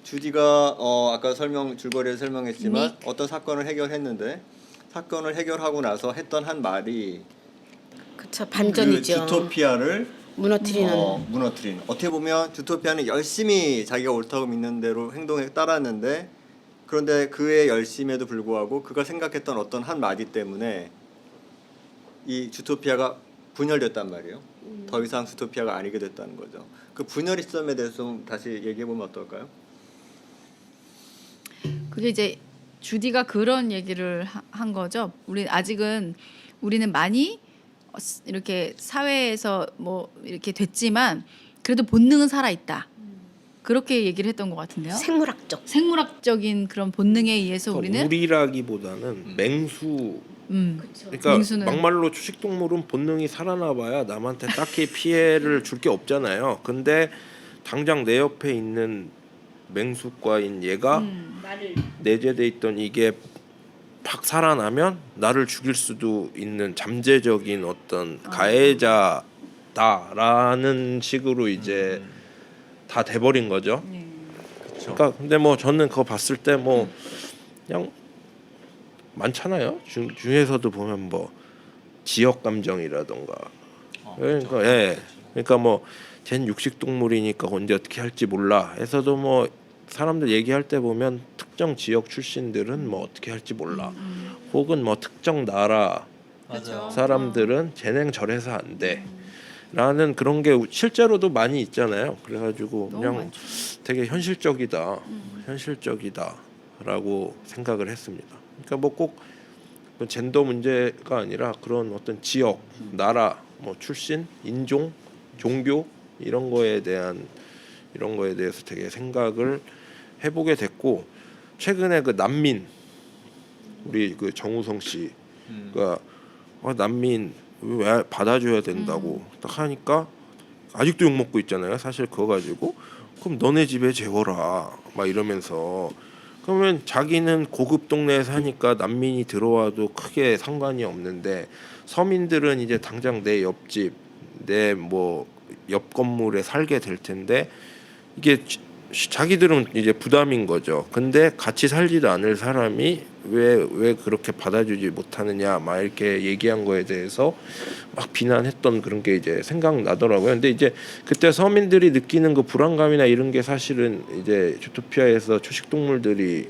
주디가 아까 줄거리에 설명했지만 어떤 사건을 해결했는데 사건을 해결하고 나서 했던 한 말이 그렇죠. 반전이죠. 그 주토피아를 무너뜨리는. 무너뜨린. 어떻게 보면 주토피아는 열심히 자기가 옳다고 믿는 대로 행동에 따랐는데 그런데 그의 열심에도 불구하고 그가 생각했던 어떤 한 마디 때문에 이 주토피아가 분열됐단 말이에요. 더 이상 주토피아가 아니게 됐다는 거죠. 그 분열의 시점에 대해서 좀 다시 얘기해 보면 어떨까요? 그게 이제 주디가 그런 얘기를 한 거죠. 우리는 많이 이렇게 사회에서 뭐 이렇게 됐지만 그래도 본능은 살아 있다. 그렇게 얘기를 했던 것 같은데요. 생물학적인 그런 본능에 의해서 우리는 우리라기보다는 맹수. 그러니까 맹수는 막말로 초식동물은 본능이 살아나봐야 남한테 딱히 피해를 줄 게 없잖아요. 근데 당장 내 옆에 있는 맹수과인 얘가 내재돼 있던 이게 팍 살아나면 나를 죽일 수도 있는 잠재적인 어떤 가해자다라는 식으로 이제 다 돼버린 거죠. 그러니까 근데 뭐 저는 그거 봤을 때 뭐 그냥 많잖아요. 중에서도 보면 뭐 지역 감정이라던가 그러니까 예 그러니까 뭐 쟨 육식 동물이니까 언제 어떻게 할지 몰라 해서도 뭐 사람들 얘기할 때 보면 특정 지역 출신들은 뭐 어떻게 할지 몰라 혹은 뭐 특정 나라 사람들은 쟤는 저래서 안 돼 라는 그런 게 실제로도 많이 있잖아요. 그래가지고 그냥 되게 현실적이다라고 생각을 했습니다. 그러니까 뭐 꼭 젠더 문제가 아니라 그런 어떤 지역, 나라, 뭐 출신, 인종, 종교 이런 거에 대한 이런 거에 대해서 되게 생각을 해보게 됐고 최근에 그 난민 우리 그 정우성 씨가 난민 왜 받아줘야 된다고 딱 하니까 아직도 욕 먹고 있잖아요. 사실 그거 가지고 그럼 너네 집에 재워라 막 이러면서 그러면 자기는 고급 동네에 사니까 난민이 들어와도 크게 상관이 없는데 서민들은 이제 당장 내 옆집 내 뭐 옆 건물에 살게 될 텐데 이게 자기들은 이제 부담인 거죠. 근데 같이 살지도 않을 사람이 왜 그렇게 받아주지 못하느냐 막 이렇게 얘기한 거에 대해서 막 비난했던 그런 게 이제 생각나더라고요. 근데 이제 그때 서민들이 느끼는 그 불안감이나 이런 게 사실은 이제 주토피아에서 초식동물들이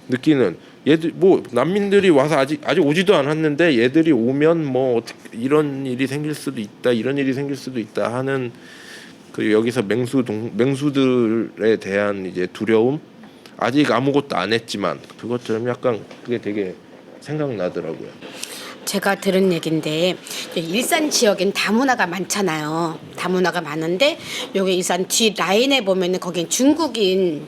느끼는 얘들 뭐 난민들이 와서 아직 오지도 않았는데 얘들이 오면 뭐 어떻게 이런 일이 생길 수도 있다 이런 일이 생길 수도 있다 하는 그 여기서 맹수들에 대한 이제 두려움 아직 아무것도 안 했지만 그것처럼 약간 그게 되게 생각나더라고요. 제가 들은 얘긴데 일산 지역엔 다문화가 많잖아요. 다문화가 많은데 여기 일산 뒤 라인에 보면은 거긴 중국인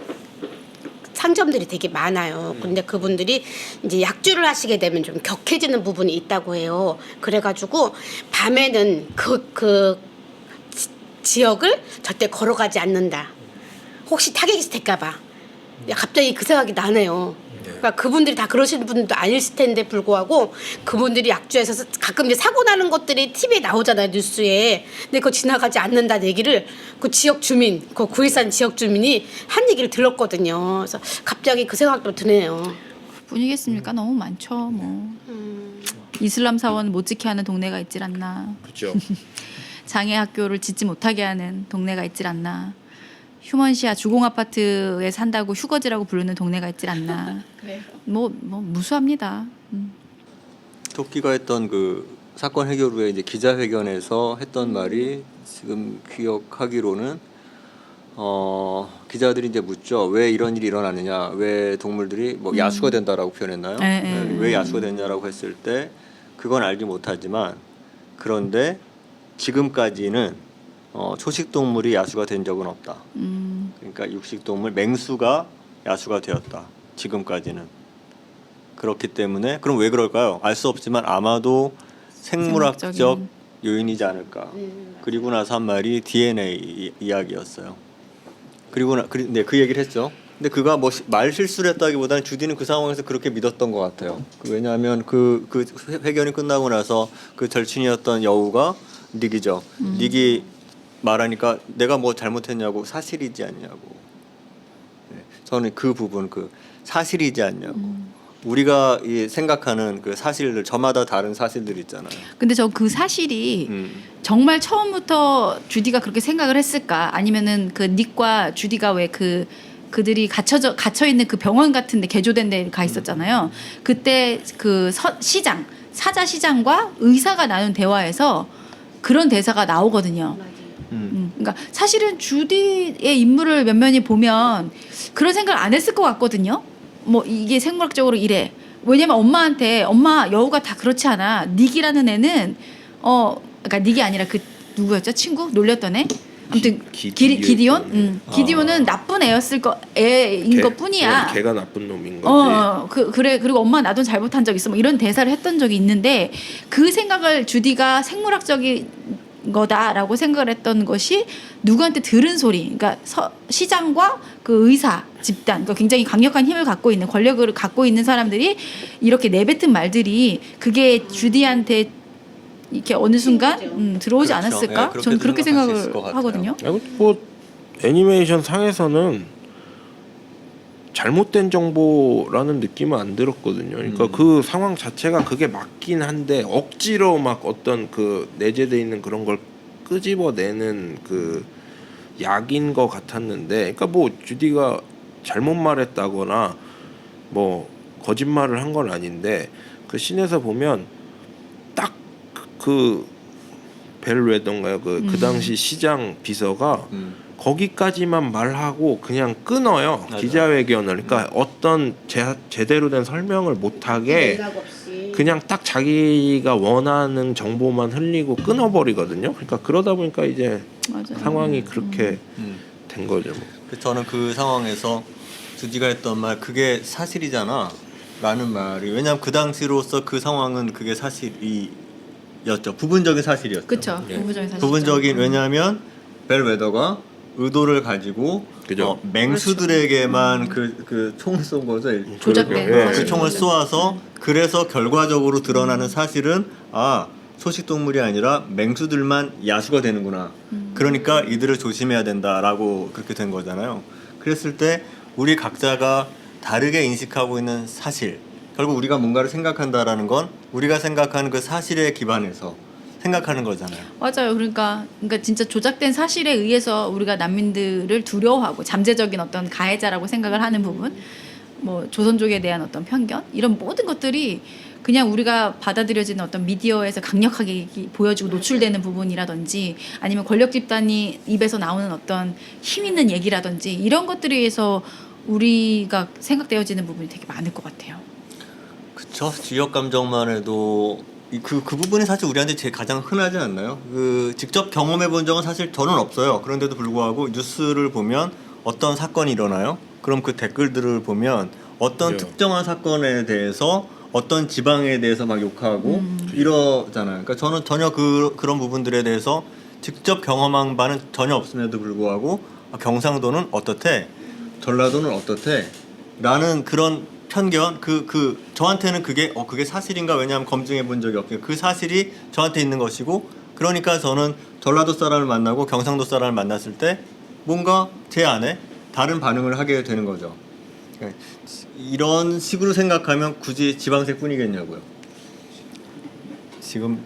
상점들이 되게 많아요. 근데 그분들이 이제 약주를 하시게 되면 좀 격해지는 부분이 있다고 해요. 그래가지고 밤에는 그 지역을 절대 걸어가지 않는다. 혹시 타격이 될까봐. 갑자기 그 생각이 나네요. 그러니까 그분들이 다 그러시는 분들도 아닐 텐데 불구하고 그분들이 약주에서 가끔 이제 사고 나는 것들이 TV에 나오잖아요, 뉴스에. 근데 그거 지나가지 않는다는 얘기를 그 지역 주민, 그 구일산 지역 주민이 한 얘기를 들었거든요. 그래서 갑자기 그 생각도 드네요. 뿐이겠습니까? 너무 많죠. 뭐 이슬람 사원 못 지게 하는 동네가 있질 않나. 그렇죠. 장애 학교를 짓지 못하게 하는 동네가 있질 않나. 휴먼시아 주공 아파트에 산다고 휴거지라고 부르는 동네가 있질 않나. 뭐 무수합니다. 토끼가 했던 그 사건 해결 후에 이제 기자회견에서 했던 말이 지금 기억하기로는 기자들이 이제 묻죠. 왜 이런 일이 일어나느냐, 왜 동물들이 뭐 야수가 된다라고 표현했나요? 왜 야수가 됐냐라고 했을 때 그건 알지 못하지만 그런데 지금까지는 초식 동물이 야수가 된 적은 없다. 그러니까 육식 동물 맹수가 야수가 되었다. 지금까지는. 그렇기 때문에 그럼 왜 그럴까요? 알 수 없지만 아마도 생물학적 생물학적인. 요인이지 않을까. 그리고 나서 한 말이 DNA 이야기였어요. 네, 그 얘기를 했죠. 근데 그가 뭐 말 실수를 했다기보다는 주디는 그 상황에서 그렇게 믿었던 것 같아요. 왜냐하면 그 회견이 끝나고 나서 그 절친이었던 여우가 닉이죠. 닉이 말하니까 내가 뭐 잘못했냐고 사실이지 않냐고. 네, 저는 그 부분 그 사실이지 않냐고. 우리가 생각하는 그 사실들 저마다 다른 사실들 있잖아요. 근데 저 그 사실이 정말 처음부터 주디가 그렇게 생각을 했을까? 아니면은 그 닉과 주디가 왜 그들이 갇혀 있는 그 병원 같은데 개조된 데 가 있었잖아요. 그때 그 사자 시장과 의사가 나눈 대화에서 그런 대사가 나오거든요. 그러니까 사실은 주디의 인물을 면면히 보면 그런 생각을 안 했을 것 같거든요. 뭐 이게 생물학적으로 이래. 왜냐면 엄마한테 엄마 여우가 다 그렇지 않아. 닉이라는 애는 그러니까 닉이 아니라 그 누구였죠? 친구 놀렸던 애. 아무튼 기디온. 기디온은 나쁜 애였을 애인 것뿐이야. 걔가 나쁜 놈인 거지. 그래. 그리고 엄마 나도 잘못한 적 있어. 뭐 이런 대사를 했던 적이 있는데 그 생각을 주디가 생물학적인 거다라고 생각을 했던 것이 누구한테 들은 소리. 그러니까 시장과 그 의사 집단, 그러니까 굉장히 강력한 힘을 갖고 있는 권력을 갖고 있는 사람들이 이렇게 내뱉은 말들이 그게 주디한테 이렇게 어느 순간 들어오지 그렇죠. 않았을까? 네, 저는 그렇게 생각할 수 있을 생각을 것 같아요. 하거든요. 뭐 애니메이션 상에서는 잘못된 정보라는 느낌은 안 들었거든요. 그러니까 그 상황 자체가 그게 맞긴 한데 억지로 막 어떤 그 내재돼 있는 그런 걸 끄집어내는 그 약인 것 같았는데, 그러니까 뭐 주디가 잘못 말했다거나 뭐 거짓말을 한 건 아닌데 그 씬에서 보면 딱 그 벨웨던가요? 그 당시 시장 비서가 거기까지만 말하고 그냥 끊어요. 맞아. 기자회견을. 그러니까 어떤 제대로 된 설명을 못하게 그냥 딱 자기가 원하는 정보만 흘리고 끊어버리거든요. 그러니까 그러다 보니까 이제 맞아요. 상황이 그렇게 된 거죠. 뭐. 저는 그 상황에서 주디가 했던 말 그게 사실이잖아 라는 말이 왜냐하면 그 당시로서 그 상황은 그게 사실이었죠. 부분적인 사실이었죠. 그렇죠. 예. 부분적인 사실. 부분적인 왜냐하면 벨 웨더가 의도를 가지고 그죠. 맹수들에게만 그 총을 쏜 거죠. 조작된 그 사실인 총을 거죠. 쏘아서 그래서 결과적으로 드러나는 사실은 소식 동물이 아니라 맹수들만 야수가 되는구나. 그러니까 이들을 조심해야 된다라고 그렇게 된 거잖아요. 그랬을 때 우리 각자가 다르게 인식하고 있는 사실, 결국 우리가 뭔가를 생각한다라는 건 우리가 생각하는 그 사실에 기반해서 생각하는 거잖아요. 맞아요. 그러니까 진짜 조작된 사실에 의해서 우리가 난민들을 두려워하고 잠재적인 어떤 가해자라고 생각을 하는 부분, 뭐 조선족에 대한 어떤 편견 이런 모든 것들이 그냥 우리가 받아들여지는 어떤 미디어에서 강력하게 보여지고 노출되는 부분이라든지 아니면 권력 집단이 입에서 나오는 어떤 힘 있는 얘기라든지 이런 것들에 의해서 우리가 생각되어지는 부분이 되게 많을 것 같아요. 그쵸. 지역 감정만 해도 그 부분이 사실 우리한테 제일 가장 흔하지 않나요? 직접 경험해 본 적은 사실 저는 없어요. 그런데도 불구하고 뉴스를 보면 어떤 사건이 일어나요? 그럼 그 댓글들을 보면 어떤 그래요. 특정한 사건에 대해서 어떤 지방에 대해서 막 욕하고 이러잖아요. 그러니까 저는 전혀 그런 부분들에 대해서 직접 경험한 바는 전혀 없음에도 불구하고 경상도는 어떻대? 전라도는 어떻대? 라는 그런 편견, 저한테는 그게 사실인가? 왜냐하면 검증해 본 적이 없으니까 그 사실이 저한테 있는 것이고, 그러니까 저는 전라도 사람을 만나고 경상도 사람을 만났을 때 뭔가 제 안에 다른 반응을 하게 되는 거죠. 그러니까 이런 식으로 생각하면 굳이 지방색 뿐이겠냐고요. 지금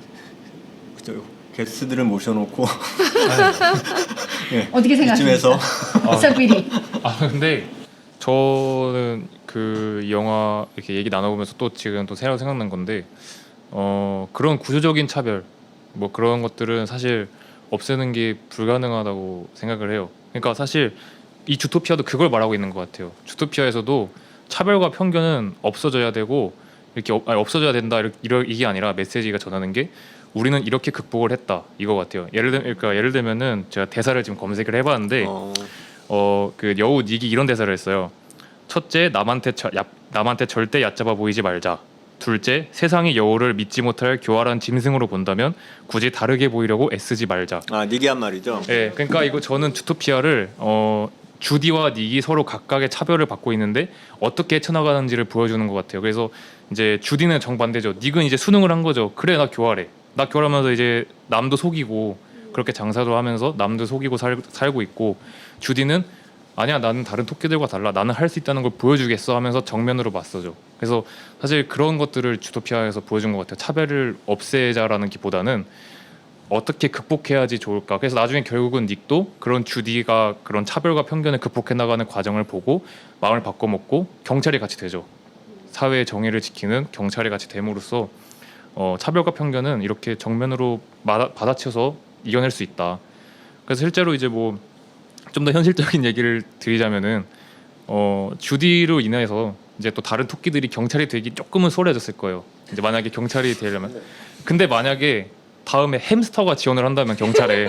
게스트들을 모셔놓고 네, 어떻게 생각하세요? 이쯤에서 이삭비리. 근데 저는 그 영화 이렇게 얘기 나눠보면서 또 지금 또 새로 생각난 건데 그런 구조적인 차별 뭐 그런 것들은 사실 없애는 게 불가능하다고 생각을 해요. 그러니까 사실 이 주토피아도 그걸 말하고 있는 것 같아요. 주토피아에서도 차별과 편견은 없어져야 되고 이렇게 없어져야 된다 이게 아니라 메시지가 전하는 게 우리는 이렇게 극복을 했다 이거 같아요. 예를 들면은 제가 대사를 지금 검색을 해봤는데 그 여우 닉이 이런 대사를 했어요. 첫째, 남한테 절대 얕잡아 보이지 말자. 둘째, 세상이 여우를 믿지 못할 교활한 짐승으로 본다면 굳이 다르게 보이려고 애쓰지 말자. 닉이 한 말이죠. 네, 그러니까 이거 저는 주토피아를 주디와 닉이 서로 각각의 차별을 받고 있는데 어떻게 헤쳐나가는지를 보여주는 것 같아요. 그래서 이제 주디는 정반대죠. 닉은 이제 수능을 한 거죠. 그래, 나 교활해. 나 교활하면서 이제 남도 속이고 그렇게 장사도 하면서 남도 속이고 살고 있고, 주디는 아니야, 나는 다른 토끼들과 달라, 나는 할 수 있다는 걸 보여주겠어 하면서 정면으로 맞서죠. 그래서 사실 그런 것들을 주토피아에서 보여준 것 같아요. 차별을 없애자라는 기보다는 어떻게 극복해야지 좋을까. 그래서 나중에 결국은 닉도 그런 주디가 그런 차별과 편견을 극복해 나가는 과정을 보고 마음을 바꿔먹고 경찰이 같이 되죠. 사회의 정의를 지키는 경찰이 같이 됨으로써 차별과 편견은 이렇게 정면으로 받아쳐서 이겨낼 수 있다. 그래서 실제로 이제 뭐 좀 더 현실적인 얘기를 드리자면은 주디로 인해서 이제 또 다른 토끼들이 경찰이 되기 조금은 수월해졌을 거예요. 이제 만약에 경찰이 되려면. 근데 만약에 다음에 햄스터가 지원을 한다면 경찰에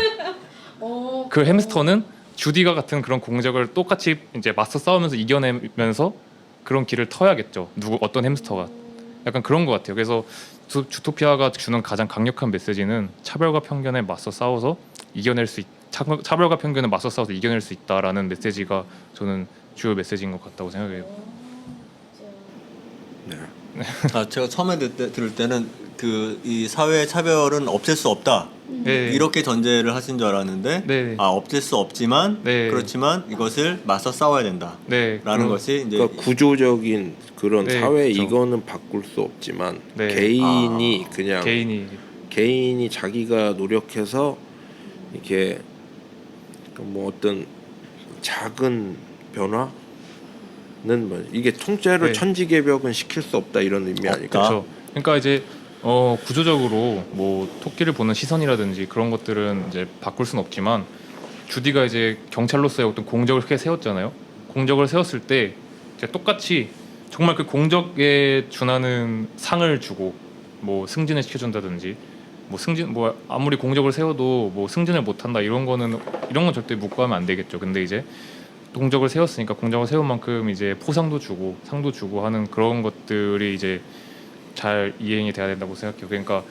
그 햄스터는 주디가 같은 그런 공적을 똑같이 이제 맞서 싸우면서 이겨내면서 그런 길을 터야겠죠. 어떤 햄스터가. 약간 그런 것 같아요. 그래서 주토피아가 주는 가장 강력한 메시지는 차별과 편견에 맞서 싸워서 차별과 편견에 맞서 싸워서 이겨낼 수 있다라는 메시지가 저는 주요 메시지인 것 같다고 생각해요. 네. 제가 처음에 들을 때는 이 사회의 차별은 없앨 수 없다. 네. 이렇게 전제를 하신 줄 알았는데 네. 없앨 수 없지만 네. 그렇지만 이것을 맞서 싸워야 된다. 네. 라는 것이 이제 그러니까 구조적인 그런 네, 사회 그렇죠. 이거는 바꿀 수 없지만 네. 개인이 그냥 개인이 자기가 노력해서 이렇게 뭐 어떤 작은 변화는 뭐 이게 통째로 네. 천지개벽은 시킬 수 없다 이런 의미 아닐까? 그렇죠. 그러니까 이제 구조적으로 뭐 토끼를 보는 시선이라든지 그런 것들은 이제 바꿀 수는 없지만 주디가 이제 경찰로서의 어떤 공적을 크게 세웠잖아요. 공적을 세웠을 때 이제 똑같이 정말 그 공적에 준하는 상을 주고 뭐 승진을 시켜준다든지 뭐 승진 뭐 아무리 공적을 세워도 뭐 승진을 못한다 이런 건 절대 묵과하면 안 되겠죠. 근데 이제 공적을 세웠으니까 공적을 세운 만큼 이제 포상도 주고 상도 주고 하는 그런 것들이 이제 잘 이행이 돼야 된다고 생각해요. 그러니까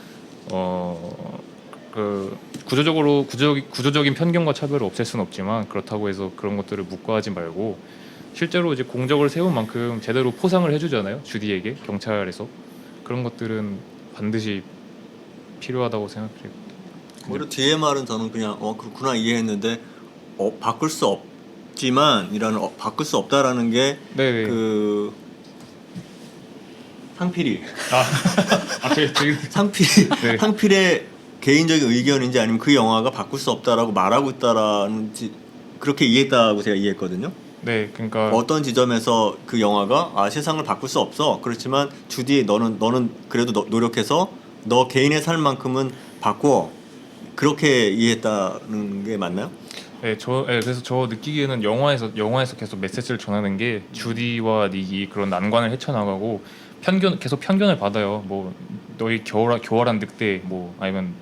그 구조적인 편견과 차별을 없앨 수는 없지만 그렇다고 해서 그런 것들을 묵과하지 말고 실제로 이제 공적을 세운 만큼 제대로 포상을 해주잖아요. 주디에게 경찰에서 그런 것들은 반드시 필요하다고 생각해요. 오히려 뒤에 말은 저는 그냥 그렇구나 이해했는데 바꿀 수 없지만 이라는 바꿀 수 없다라는 게 네네. 그 상필이 저기 네. 상필의 개인적인 의견인지 아니면 그 영화가 바꿀 수 없다라고 말하고 있다라는지 그렇게 이해했다고 제가 이해했거든요. 네, 그러니까 어떤 지점에서 그 영화가 세상을 바꿀 수 없어. 그렇지만 주디 너는 그래도 노력해서 너 개인의 삶만큼은 바꿔. 그렇게 이해했다는 게 맞나요? 그래서 저 느끼기에는 영화에서 계속 메시지를 전하는 게 주디와 닉이 그런 난관을 헤쳐나가고 계속 편견을 받아요. 뭐 너희 교활한 늑대, 뭐 아니면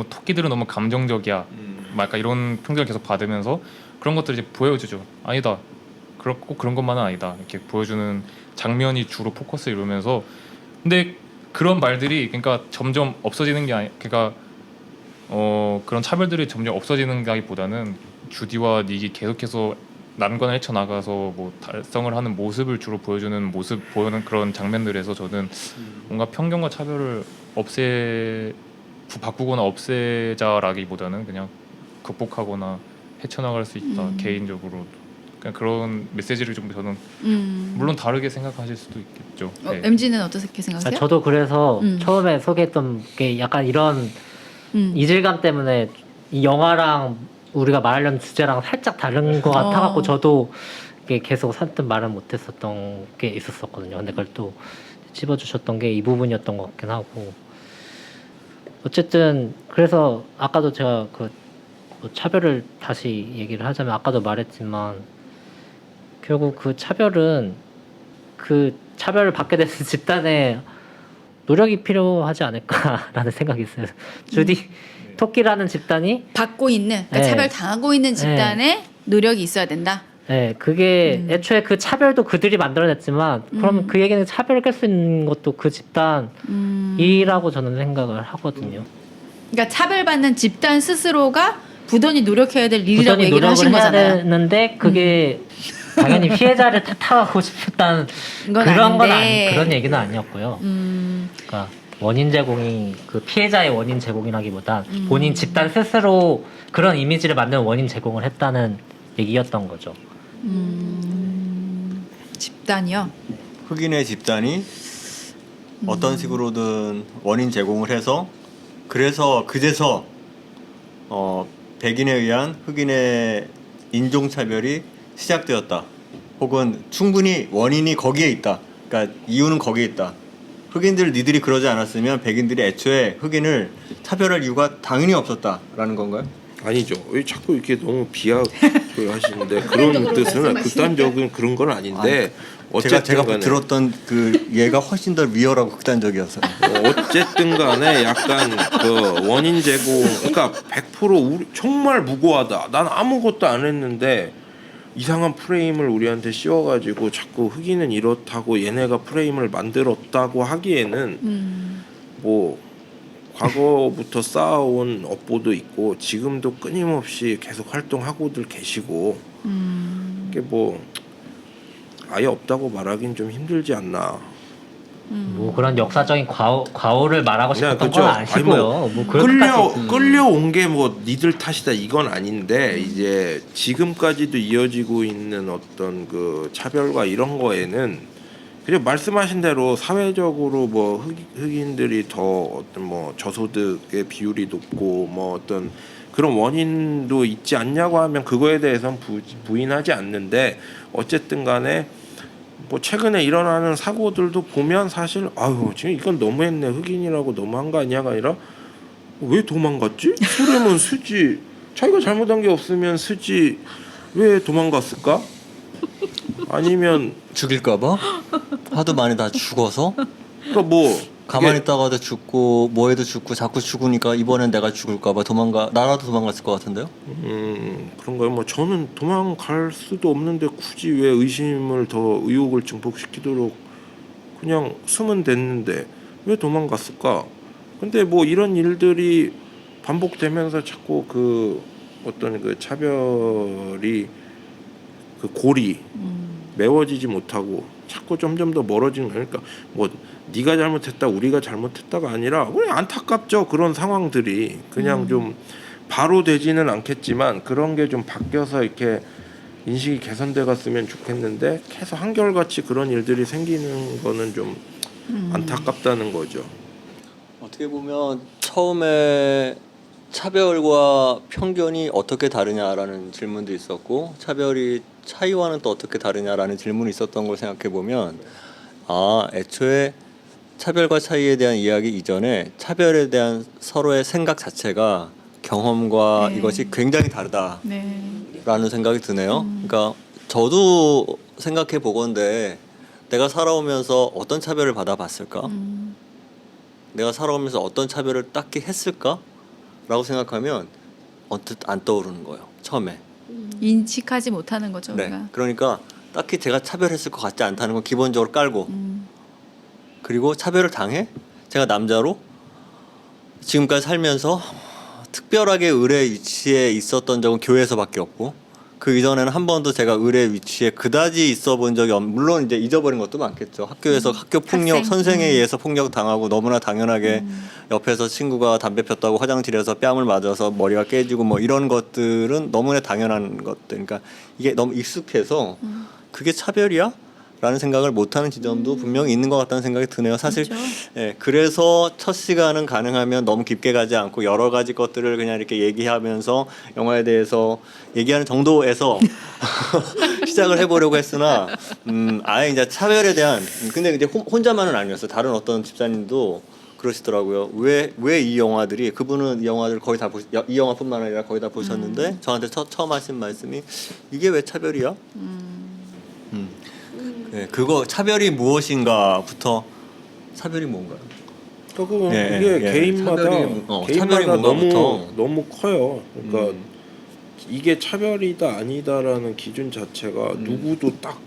토끼들은 너무 감정적이야. 막 약간 이런 편견을 계속 받으면서 그런 것들을 이제 보여주죠. 아니다. 꼭 그런 것만은 아니다. 이렇게 보여주는 장면이 주로 포커스 이루면서 근데 그런 말들이 그러니까 점점 없어지는 게 그러니까 그런 차별들이 점점 없어지는 가기보다는 주디와 닉이 계속해서 난관을 헤쳐나가서 뭐 달성을 하는 모습을 주로 보여주는 그런 장면들에서 저는 뭔가 편견과 차별을 바꾸거나 없애자라기보다는 그냥 극복하거나 헤쳐나갈 수 있다. 개인적으로 그냥 그런 메시지를 좀 저는 물론 다르게 생각하실 수도 있겠죠. 네. MG는 어떻게 생각하세요? 저도 그래서 처음에 소개했던 게 약간 이런 이질감 때문에 이 영화랑 우리가 말하려는 주제랑 살짝 다른 것 같아갖고 저도 이게 계속 선뜻 말을 못했었던 게 있었거든요. 근데 그걸 또 찝어주셨던 게 이 부분이었던 것 같긴 하고 어쨌든 그래서 아까도 제가 뭐 차별을 다시 얘기를 하자면 아까도 말했지만 결국 그 차별을 받게 되는 집단의 노력이 필요하지 않을까라는 생각이 있어요. 주디 토끼라는 집단이 받고 있는 그러니까 네. 차별 당하고 있는 집단의 노력이 있어야 된다. 네, 그게 애초에 그 차별도 그들이 만들어냈지만 그럼 그 얘기는 차별을 깰 수 있는 것도 그 집단이라고 저는 생각을 하거든요. 그러니까 차별받는 집단 스스로가 부단히 노력해야 될 일이라고 부단히 얘기를 하신 노력을 해야 거잖아요. 되는데 그게 당연히 피해자를 탓하고 싶다는 그런 얘기는 아니었고요. 그러니까 원인 제공이 그 피해자의 원인 제공이라기보다 본인 집단 스스로 그런 이미지를 만드는 원인 제공을 했다는 얘기였던 거죠. 집단이요. 흑인의 집단이 어떤 식으로든 원인 제공을 해서 그래서 그제서 백인에 의한 흑인의 인종차별이 시작되었다. 혹은 충분히 원인이 거기에 있다. 그러니까 이유는 거기에 있다. 흑인들 니들이 그러지 않았으면 백인들이 애초에 흑인을 차별할 이유가 당연히 없었다라는 건가요? 아니죠. 왜 자꾸 이렇게 너무 비하하시는데 그런 뜻은 극단적인 그런 건 아닌데 어쨌든 제가 간에 들었던 그 얘가 훨씬 더 리얼하고 극단적이어서 어쨌든 간에 약간 그 원인 제공 그러니까 100% 정말 무고하다. 난 아무것도 안 했는데 이상한 프레임을 우리한테 씌워가지고 자꾸 흑인은 이렇다고 얘네가 프레임을 만들었다고 하기에는 뭐 과거부터 쌓아온 업보도 있고 지금도 끊임없이 계속 활동하고들 계시고 이게 뭐 아예 없다고 말하긴 좀 힘들지 않나. 뭐 그런 역사적인 과오를 말하고 싶었던 그죠. 건 아니고요. 뭐 끌려온 게 뭐 니들 탓이다 이건 아닌데 이제 지금까지도 이어지고 있는 어떤 그 차별과 이런 거에는 그냥 말씀하신 대로 사회적으로 뭐 흑인들이 더 어떤 뭐 저소득의 비율이 높고 뭐 어떤 그런 원인도 있지 않냐고 하면 그거에 대해서는 부인하지 않는데 어쨌든 간에 뭐 최근에 일어나는 사고들도 보면 사실 아유 지금 이건 너무했네 흑인이라고 너무한 거 아니야가 아니라 왜 도망갔지? 쓰려면 쓰지 자기가 잘못한 게 없으면 쓰지 왜 도망갔을까? 아니면 죽일까봐 하도 많이 다 죽어서 그러니까 뭐 가만히 있다가도 죽고 뭐해도 죽고 자꾸 죽으니까 이번엔 내가 죽을까봐 나라도 도망갔을 것 같은데요. 그런가요? 뭐 저는 도망갈 수도 없는데 굳이 왜 의심을 더 의혹을 증폭시키도록 그냥 쓰면 됐는데 왜 도망갔을까? 근데 뭐 이런 일들이 반복되면서 자꾸 그 어떤 그 차별이 그 골이 메워지지 못하고 자꾸 점점 더 멀어지는 거니까 뭐 네가 잘못했다 우리가 잘못했다가 아니라 그냥 안타깝죠. 그런 상황들이 그냥 좀 바로 되지는 않겠지만 그런 게 좀 바뀌어서 이렇게 인식이 개선돼 갔으면 좋겠는데 계속 한결같이 그런 일들이 생기는 거는 좀 안타깝다는 거죠. 어떻게 보면 처음에 차별과 편견이 어떻게 다르냐라는 질문도 있었고 차별이 차이와는 또 어떻게 다르냐라는 질문이 있었던 걸 생각해 보면 애초에 차별과 차이에 대한 이야기 이전에 차별에 대한 서로의 생각 자체가 경험과 네. 이것이 굉장히 다르다라는 네. 생각이 드네요. 그러니까 저도 생각해 보건데 내가 살아오면서 어떤 차별을 받아봤을까? 내가 살아오면서 어떤 차별을 딱히 했을까? 라고 생각하면 언뜻 안 떠오르는 거예요. 처음에. 인식하지 못하는 거죠. 네. 우리가. 그러니까 딱히 제가 차별했을 것 같지 않다는 건 기본적으로 깔고 그리고 차별을 당해? 제가 남자로 지금까지 살면서 특별하게 의뢰 위치에 있었던 적은 교회에서밖에 없고 그 이전에는 한 번도 제가 의뢰 위치에 그다지 있어 본 적이 물론 이제 잊어버린 것도 많겠죠. 학교에서 학교 폭력 학생. 선생에 의해서 폭력 당하고 너무나 당연하게 옆에서 친구가 담배 폈다고 화장실에서 뺨을 맞아서 머리가 깨지고 뭐 이런 것들은 너무나 당연한 것들. 그러니까 이게 너무 익숙해서 그게 차별이야? 라는 생각을 못하는 지점도 분명히 있는 것 같다는 생각이 드네요. 사실 그렇죠. 예, 그래서 첫 시간은 가능하면 너무 깊게 가지 않고 여러 가지 것들을 그냥 이렇게 얘기하면서 영화에 대해서 얘기하는 정도에서 시작을 해보려고 했으나 아예 이제 차별에 대한 근데 이제 혼자만은 아니었어요. 다른 어떤 집사님도 그러시더라고요. 왜 이 영화들이 그분은 이 영화들 거의 다 이 영화뿐만 아니라 거의 다 보셨는데 저한테 처음 하신 말씀이 이게 왜 차별이야? 네, 그거 차별이 무엇인가부터 차별이 뭔가요? 그리고 예, 이게 예. 개인마다 차별이 뭔가부터. 너무 커요. 그러니까 이게 차별이다 아니다라는 기준 자체가 누구도 딱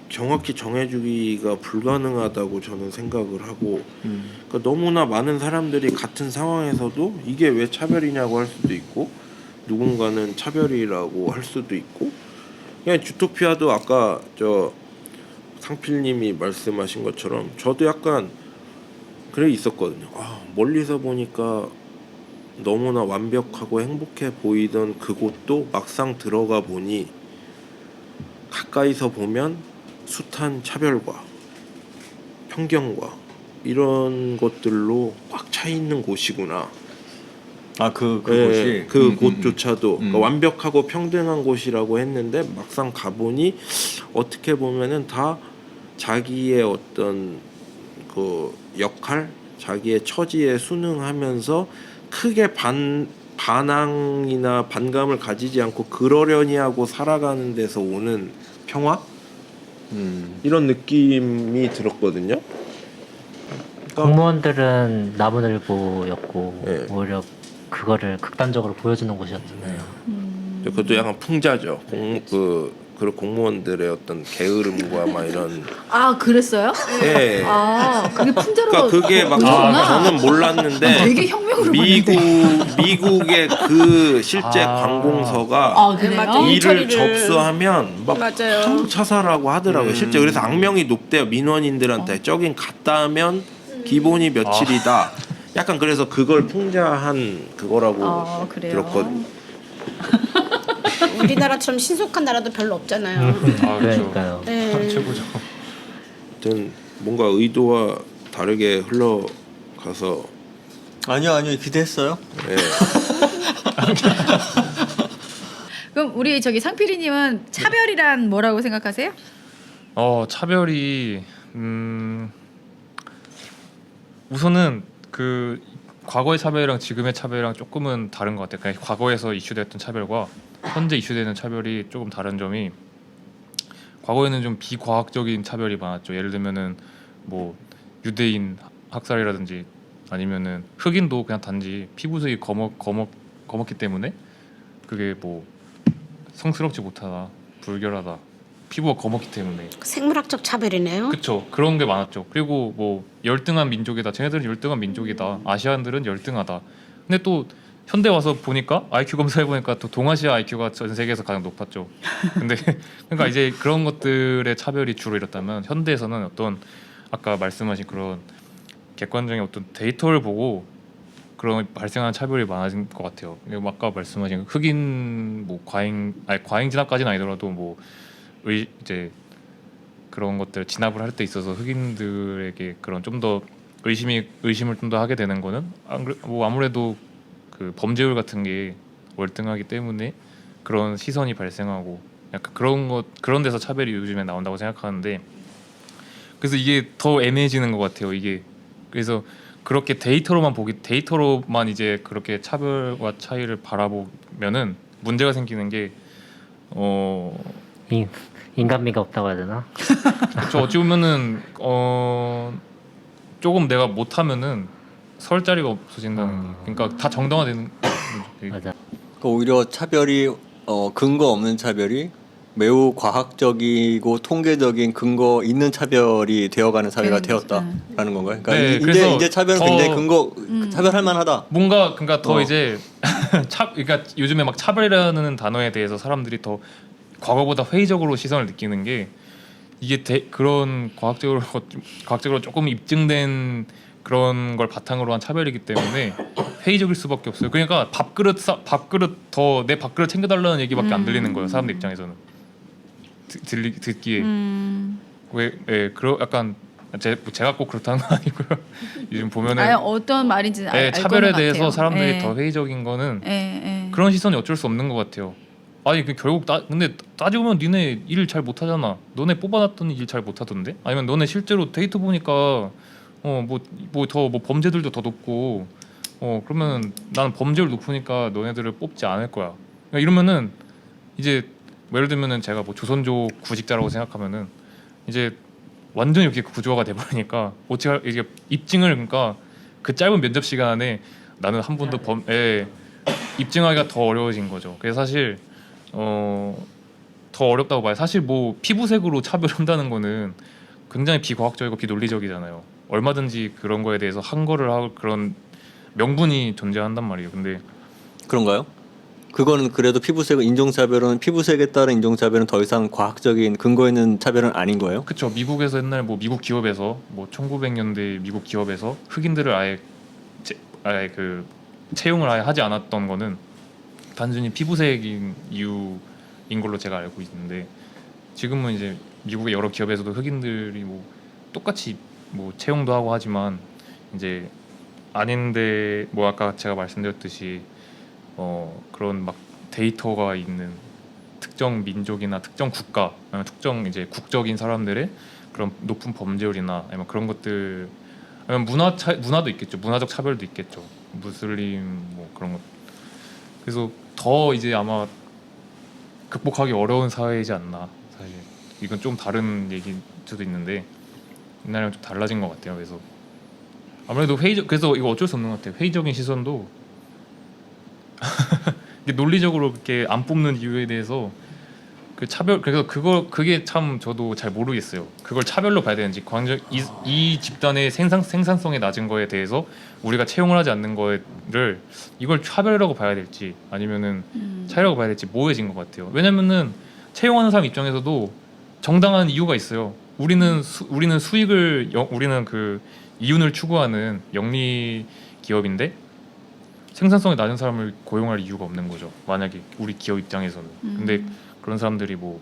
정확히 정해주기가 불가능하다고 저는 생각을 하고 그러니까 너무나 많은 사람들이 같은 상황에서도 이게 왜 차별이냐고 할 수도 있고 누군가는 차별이라고 할 수도 있고 그냥 주토피아도 아까 저 상필님이 말씀하신 것처럼 저도 약간 그래 있었거든요. 멀리서 보니까 너무나 완벽하고 행복해 보이던 그곳도 막상 들어가 보니 가까이서 보면 숱한 차별과 편견과 이런 것들로 꽉 차 있는 곳이구나. 그곳이 그 곳조차도 그러니까 완벽하고 평등한 곳이라고 했는데 막상 가보니 어떻게 보면은 다 자기의 어떤 그 역할, 자기의 처지에 순응하면서 크게 반항이나 반감을 가지지 않고 그러려니 하고 살아가는 데서 오는 평화 이런 느낌이 들었거든요. 공무원들은 나무늘보였고 네. 오히려 그거를 극단적으로 보여주는 곳이었잖아요. 그것도 약간 풍자죠. 그런 공무원들의 어떤 게으름과 막 이런. 그랬어요? 예. 그게 풍자로 그러니까 그게 막 보이구나. 저는 몰랐는데 되게 혁명으로 봤는데. 미국의 그 실제 관공서가 그래요? 맞아요. 일을 처리를- 접수하면 막 맞아요. 성차사라고 하더라고요. 실제 그래서 악명이 높대요. 민원인들한테 저긴 갔다 하면 기본이 며칠이다. 약간 그래서 그걸 풍자한 그거라고 그래요? 들었거든요. 우리나라처럼 신속한 나라도 별로 없잖아요. 그렇죠. 그러니까요. 네. 최고죠. 아무튼 뭔가 의도와 다르게 흘러가서 아니요 기대했어요. 예. 그럼 우리 저기 상필이님은 차별이란 뭐라고 생각하세요? 차별이 우선은 그 과거의 차별이랑 지금의 차별이랑 조금은 다른 것 같아요. 그냥 과거에서 이슈됐던 차별과 현재 이슈되는 차별이 조금 다른 점이 과거에는 좀 비과학적인 차별이 많았죠. 예를 들면은 뭐 유대인 학살이라든지 아니면은 흑인도 그냥 단지 피부색이 검었기 때문에 그게 뭐 성스럽지 못하다, 불결하다, 피부가 검었기 때문에. 생물학적 차별이네요. 그쵸, 그런 게 많았죠. 그리고 뭐 열등한 민족이다, 쟤네들은 열등한 민족이다, 아시안들은 열등하다. 근데 또 현대 와서 보니까 IQ 검사해 보니까 또 동아시아 IQ가 전 세계에서 가장 높았죠. 근데 그러니까 이제 그런 것들의 차별이 주로 이렇다면 현대에서는 어떤 아까 말씀하신 그런 객관적인 어떤 데이터를 보고 그런 발생하는 차별이 많아진 것 같아요. 그리고 아까 말씀하신 흑인 뭐 과잉 진압까지는 아니더라도 뭐 이제 그런 것들 진압을 할 때 있어서 흑인들에게 그런 좀 더 의심을 좀 더 하게 되는 거는 뭐 아무래도 그 범죄율 같은 게 월등하기 때문에 그런 시선이 발생하고 약간 그런 데서 차별이 요즘에 나온다고 생각하는데, 그래서 이게 더 애매해지는 것 같아요. 이게 그래서 그렇게 데이터로만 이제 그렇게 차별과 차이를 바라보면은 문제가 생기는 게 인간미가 없다고 해야 되나? 저 어찌 보면은 조금 내가 못하면은 설 자리가 없어진다는 게, 그러니까 다 정당화되는 맞아. 그 오히려 차별이 근거 없는 차별이 매우 과학적이고 통계적인 근거 있는 차별이 되어가는 사회가 그런 거죠. 되었다라는 건가요? 그러니까 네, 이제 그래서 차별은 더- 굉장히 차별할 만하다. 뭔가 그러니까 더 어. 이제 그러니까 요즘에 막 차별이라는 단어에 대해서 사람들이 더 과거보다 회의적으로 시선을 느끼는 게 이게 그런 과학적으로 조금 입증된 그런 걸 바탕으로 한 차별이기 때문에 회의적일 수밖에 없어요. 그러니까 내 밥그릇 챙겨달라는 얘기밖에 안 들리는 거예요. 사람들 입장에서는 듣기에 약간 제가 꼭 그렇다는 건 아니고요. 요즘 보면은 아니, 어떤 말인지 알 차별에 거는 대해서 같아요. 사람들이 예. 더 회의적인 거는 예. 그런 시선이 어쩔 수 없는 것 같아요. 아니 결국 근데 따지고 보면 니네 일 잘 못하잖아. 너네 뽑아놨더니 일 잘 못하던데? 아니면 너네 실제로 데이터 보니까 뭐 범죄들도 더 높고 그러면 나는 범죄율 높으니까 너네들을 뽑지 않을 거야. 그러니까 이러면은 이제 예를 들면은 제가 뭐 조선족 구직자라고 생각하면은 이제 완전히 이렇게 구조화가 돼버리니까 이게 입증을 그러니까 그 짧은 면접 시간에 나는 한 번도 입증하기가 더 어려워진 거죠. 그래서 사실 더 어렵다고 봐요. 사실 뭐 피부색으로 차별한다는 거는 굉장히 비과학적이고 비논리적이잖아요. 얼마든지 그런 거에 대해서 항거를 하고 그런 명분이 존재한단 말이에요. 근데 그런가요? 그거는 그래도 인종차별은 피부색에 따른 인종차별은 더 이상 과학적인 근거 있는 차별은 아닌 거예요? 그쵸. 미국에서 옛날 뭐 미국 기업에서 뭐 1900년대 미국 기업에서 흑인들을 아예 그 채용을 아예 하지 않았던 거는 단순히 피부색인 이유인 걸로 제가 알고 있는데, 지금은 이제 미국의 여러 기업에서도 흑인들이 뭐 똑같이 뭐 채용도 하고 하지만 이제 아닌데 뭐 아까 제가 말씀드렸듯이 그런 막 데이터가 있는 특정 민족이나 특정 국가 아니면 특정 이제 국적인 사람들의 그런 높은 범죄율이나 아니면 그런 것들 아니면 문화도 있겠죠. 문화적 차별도 있겠죠. 무슬림 뭐 그런 것. 그래서 더 이제 아마 극복하기 어려운 사회이지 않나. 사실 이건 좀 다른 얘기일 수도 있는데 옛날이랑 좀 달라진 것 같아요. 그래서 아무래도 그래서 이거 어쩔 수 없는 것 같아요. 회의적인 시선도 이게 논리적으로 그렇게 안 뽑는 이유에 대해서 그 차별, 그래서 그게 참 저도 잘 모르겠어요. 그걸 차별로 봐야 되는지 이 집단의 생산성이 낮은 거에 대해서 우리가 채용을 하지 않는 거를 이걸 차별이라고 봐야 될지 아니면은 차이라고 봐야 될지 모호해진 것 같아요. 왜냐면은 채용하는 사람 입장에서도 정당한 이유가 있어요. 우리는 우리는 그 이윤을 추구하는 영리 기업인데 생산성이 낮은 사람을 고용할 이유가 없는 거죠. 만약에 우리 기업 입장에서는. 근데 그런 사람들이 뭐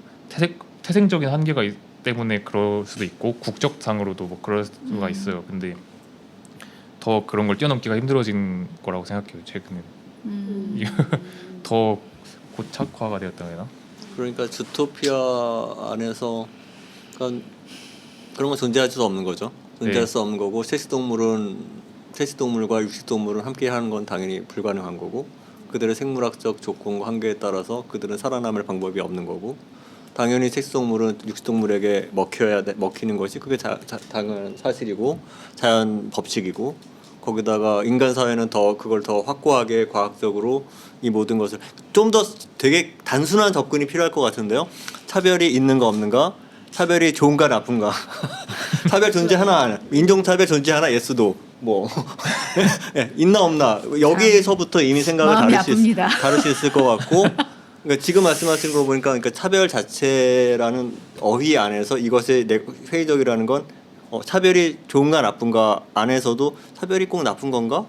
태생적인 한계가 때문에 그럴 수도 있고 국적상으로도 뭐 그럴 수가 있어요. 근데 더 그런 걸 뛰어넘기가 힘들어진 거라고 생각해요. 최근에 더 고착화가 되었다고 해야 되나? 그러니까 주토피아 안에서 그런 건 존재할 수 없는 거죠. 존재할 네. 수 없는 거고 세시동물과 육식동물은 함께 하는 건 당연히 불가능한 거고 그들의 생물학적 조건과 한계에 따라서 그들은 살아남을 방법이 없는 거고 당연히 색식동물은 육식동물에게 먹히는 것이 그게 당연한 사실이고 자연 법칙이고 거기다가 인간 사회는 그걸 더 확고하게 과학적으로 이 모든 것을 좀 더 되게 단순한 접근이 필요할 것 같은데요. 차별이 있는가 없는가, 차별이 좋은가 나쁜가, 차별 존재하나, 인종차별 존재하나, 예스도 뭐 있나 없나 여기에서부터 이미 생각을 마음이 다를 수 있을 것 같고. 그러니까 지금 말씀하신 거 보니까 그러니까 차별 자체라는 어휘 안에서 이것이 회의적이라는 건 차별이 좋은가 나쁜가 안에서도 차별이 꼭 나쁜 건가?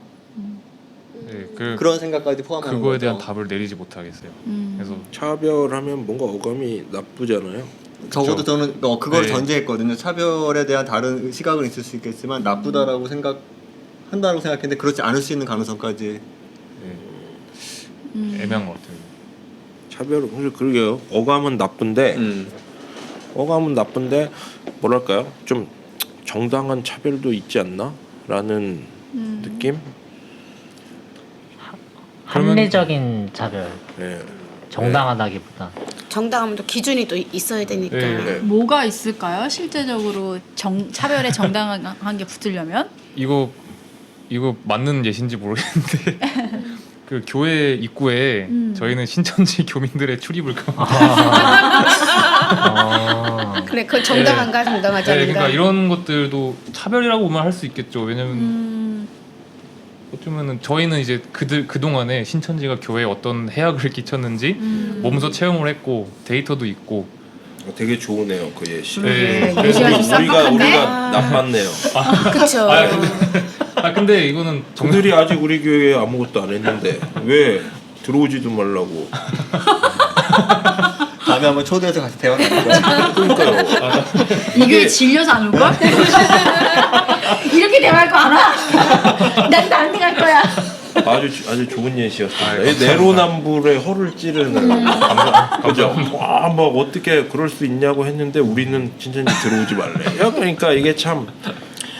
네, 그런 생각까지 포함하는 그거에 거죠. 대한 답을 내리지 못하겠어요. 그래서 차별하면 뭔가 어감이 나쁘잖아요. 적어도 저는 그걸 네. 전제했거든요. 차별에 대한 다른 시각은 있을 수 있겠지만 나쁘다라고 한다고 생각했는데 그렇지 않을 수 있는 가능성까지. 애매한 것 같아요. 차별은 그러게요. 어감은 나쁜데 뭐랄까요? 좀 정당한 차별도 있지 않나?라는 느낌? 합리적인 차별, 네. 정당하다기보다. 정당함도 기준이 또 있어야 되니까. 네. 뭐가 있을까요? 실제적으로 차별에 정당한 게 붙으려면? 이거 맞는 예신지 모르겠는데 그 교회 입구에 저희는 신천지 교민들의 출입을 그래, 그 정당한가 정당하지 네, 않은가. 그러니까 이런 것들도 차별이라고 보면 할 수 있겠죠. 왜냐면 어쩌면은 저희는 이제 그 동안에 신천지가 교회에 어떤 해악을 끼쳤는지 몸소 체험을 했고 데이터도 있고. 되게 좋으네요, 그 예시. 네. 예시가 좀 쌍박한데? 우리가 나빴네요. 그렇죠. 근데 이거는 그들이 아직 우리 교회에 아무것도 안 했는데 왜 들어오지도 말라고. 다음에 한번 초대해서 같이 대화 나눌까요? 그러니까요. 이 교회 질려서 안 올걸? 이렇게 대화할 거 알아? 난 다른 데 갈 거야. 아주 좋은 예시였습니다. 내로남불의 허를 찌르는 그죠? 와, 막 어떻게 그럴 수 있냐고 했는데 우리는 진짜 들어오지 말래. 야, 그러니까 이게 참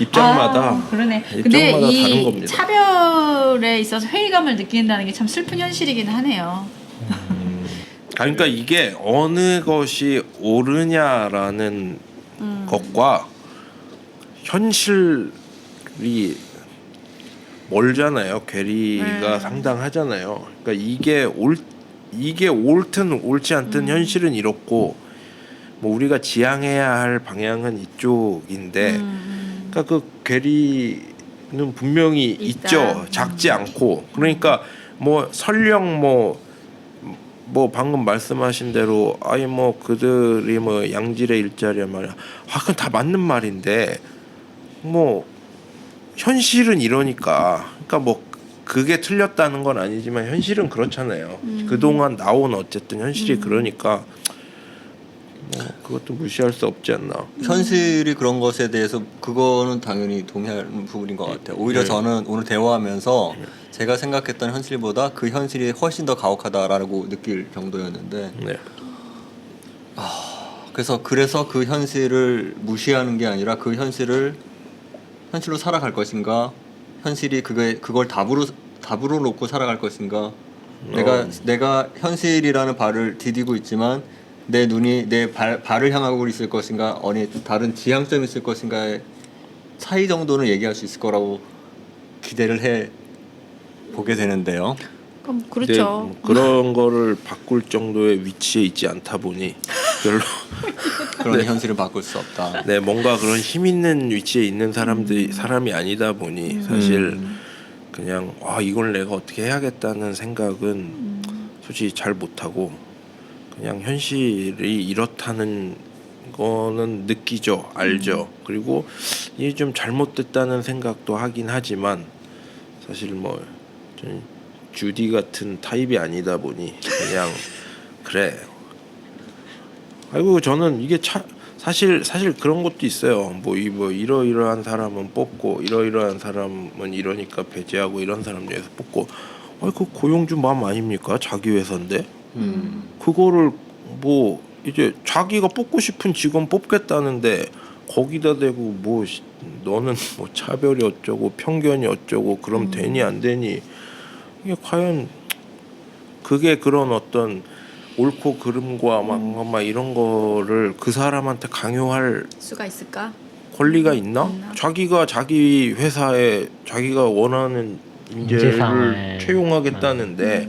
입장마다 그러네. 근데 입장마다 다른 이 겁니다. 차별에 있어서 회의감을 느낀다는 게 참 슬픈 현실이긴 하네요. 그러니까 이게 어느 것이 옳으냐라는 것과 현실이 멀잖아요. 괴리가 상당하잖아요. 그러니까 이게 옳든 옳지 않든 현실은 이렇고 뭐 우리가 지향해야 할 방향은 이쪽인데 그러니까 그 괴리는 분명히 있다. 있죠. 작지 않고. 그러니까 뭐 설령 뭐 방금 말씀하신 대로 아예 뭐 그들이 뭐 양질의 일자리야 말이야. 그건 다 맞는 말인데 뭐 현실은 이러니까. 그러니까 뭐 그게 틀렸다는 건 아니지만 현실은 그렇잖아요. 그동안 나온 어쨌든 현실이 그러니까 뭐 그것도 무시할 수 없지 않나. 현실이 그런 것에 대해서 그거는 당연히 동의하는 부분인 것 같아요. 오히려 네. 저는 오늘 대화하면서 제가 생각했던 현실보다 그 현실이 훨씬 더 가혹하다라고 느낄 정도였는데 네. 그래서 그 현실을 무시하는 게 아니라 그 현실로 살아갈 것인가, 현실이 그걸 답으로 놓고 살아갈 것인가. 내가 현실이라는 발을 디디고 있지만 내 눈이 내 발을 향하고 있을 것인가, 어느 다른 지향점이 있을 것인가의 차이 정도는 얘기할 수 있을 거라고 기대를 해 보게 되는데요. 그럼 근데 그렇죠. 그런 거를 바꿀 정도의 위치에 있지 않다 보니 별로 그런 현실을 바꿀 수 없다. 네, 뭔가 그런 힘 있는 위치에 있는 사람이 아니다 보니 사실 그냥 이걸 내가 어떻게 해야겠다는 생각은 솔직히 잘 못하고 그냥 현실이 이렇다는 거는 느끼죠, 알죠. 그리고 이게 좀 잘못됐다는 생각도 하긴 하지만 사실 뭐 좀 주디 같은 타입이 아니다 보니 그냥 그래. 아이고 저는 이게 사실 그런 것도 있어요. 뭐 이러이러한 사람은 뽑고 이러이러한 사람은 이러니까 배제하고 이런 사람 중에서 뽑고 그 고용주 마음 아닙니까? 자기 회사인데 그거를 뭐 이제 자기가 뽑고 싶은 직원 뽑겠다는데 거기다 대고 뭐 너는 뭐 차별이 어쩌고 편견이 어쩌고 그럼 되니 안 되니 이게 과연 그게 그런 어떤 옳고 그름과 막 이런 거를 그 사람한테 강요할 수가 있을까? 권리가 있나? 있나? 자기가 자기 회사에 자기가 원하는 인재를 인재상을. 채용하겠다는데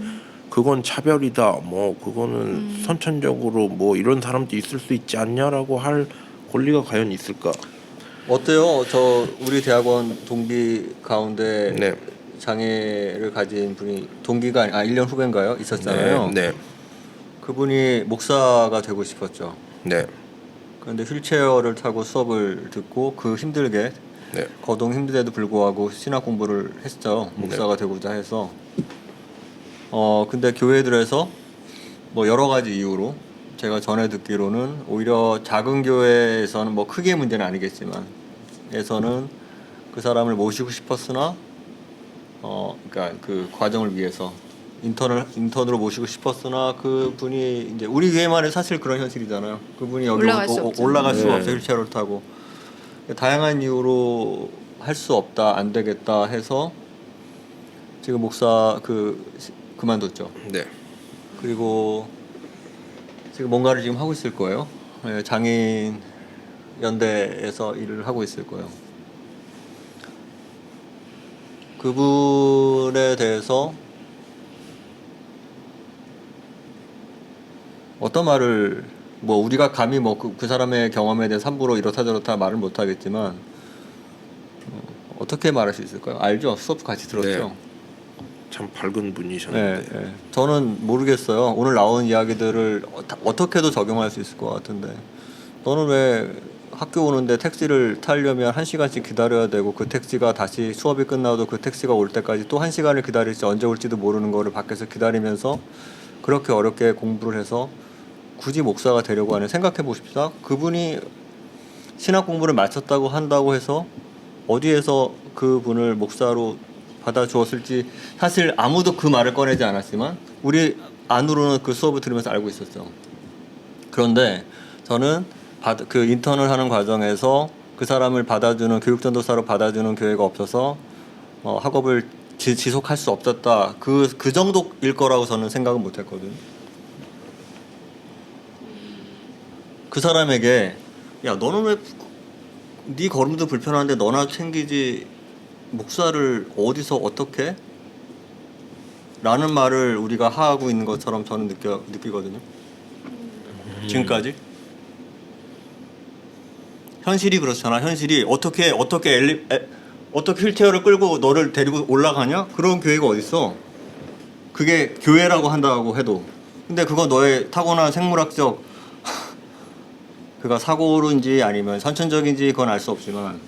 그건 차별이다. 뭐 그거는 선천적으로 뭐 이런 사람도 있을 수 있지 않냐라고 할 권리가 과연 있을까? 어때요? 저 우리 대학원 동기 가운데 네. 장애를 가진 분이 동기가 1년 후배인가요? 있었잖아요. 네. 그분이 목사가 되고 싶었죠. 네. 그런데 휠체어를 타고 수업을 듣고 그 힘들게 네. 거동 힘든데도 불구하고 신학 공부를 했죠. 목사가 되고자 해서. 근데 교회들에서 뭐 여러 가지 이유로 제가 전에 듣기로는 오히려 작은 교회에서는 뭐 크게 문제는 아니겠지만 에서는 그 사람을 모시고 싶었으나 그러니까 그 과정을 위해서 인턴으로 모시고 싶었으나 그 분이 이제 우리 교회만 해도 사실 그런 현실이잖아요. 그분이 여기 올라갈 수 없죠. 올라갈 수가 네. 없어요. 휠체어를 타고. 다양한 이유로 할 수 없다, 안 되겠다 해서 지금 목사 그만뒀죠. 네. 그리고 지금 뭔가를 지금 하고 있을 거예요. 네, 장애인 연대에서 일을 하고 있을 거예요. 그분에 대해서 어떤 말을 뭐 우리가 감히 뭐 그 사람의 경험에 대해서 함부로 이렇다 저렇다 말을 못 하겠지만 어떻게 말할 수 있을까요? 알죠? 수업 같이 들었죠. 네. 참 밝은 네, 분이셨는데. 네. 저는 모르겠어요. 오늘 나온 이야기들을 어떻게도 적용할 수 있을 것 같은데 너는 왜 학교 오는데 택시를 타려면 1시간씩 기다려야 되고 그 택시가 다시 수업이 끝나도 그 택시가 올 때까지 또 1시간을 기다릴지 언제 올지도 모르는 거를 밖에서 기다리면서 그렇게 어렵게 공부를 해서 굳이 목사가 되려고 하는 생각해 보십시다. 그분이 신학 공부를 마쳤다고 한다고 해서 어디에서 그분을 목사로 받아주었을지 사실 아무도 그 말을 꺼내지 않았지만 우리 안으로는 그 수업을 들으면서 알고 있었죠. 그런데 저는 그 인턴을 하는 과정에서 그 사람을 받아주는 교육전도사로 받아주는 교회가 없어서 학업을 지속할 수 없었다. 그 정도일 거라고 저는 생각은 못했거든요. 그 사람에게 야 너는 왜 네 걸음도 불편한데 너나 챙기지 목사를 어디서 어떻게? 라는 말을 우리가 하고 있는 것처럼 저는 느끼거든요. 지금까지. 현실이 그렇잖아. 현실이 어떻게 휠체어를 끌고 너를 데리고 올라가냐? 그런 교회가 어딨어? 그게 교회라고 한다고 해도. 근데 그거 너의 타고난 생물학적 그가 사고로인지 아니면 선천적인지 그건 알 수 없지만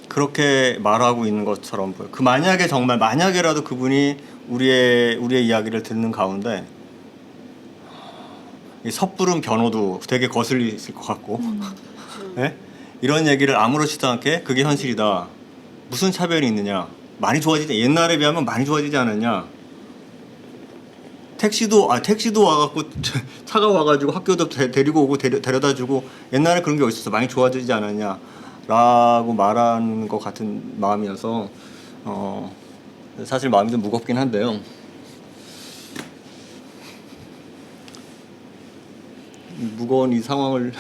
그렇게 말하고 있는 것처럼 보여. 만약에라도 그분이 우리의 이야기를 듣는 가운데 이 섣부른 변호도 되게 거슬릴 것 같고 네? 이런 얘기를 아무렇지도 않게 그게 현실이다. 무슨 차별이 있느냐? 많이 좋아지지 옛날에 비하면 많이 좋아지지 않았냐? 택시도 와갖고 차가 와가지고 학교도 데리고 오고 데려다주고 옛날에 그런 게 어딨어? 많이 좋아지지 않았냐? 라고 말하는 것 같은 마음이어서 사실 마음이 좀 무겁긴 한데요. 무거운 이 상황을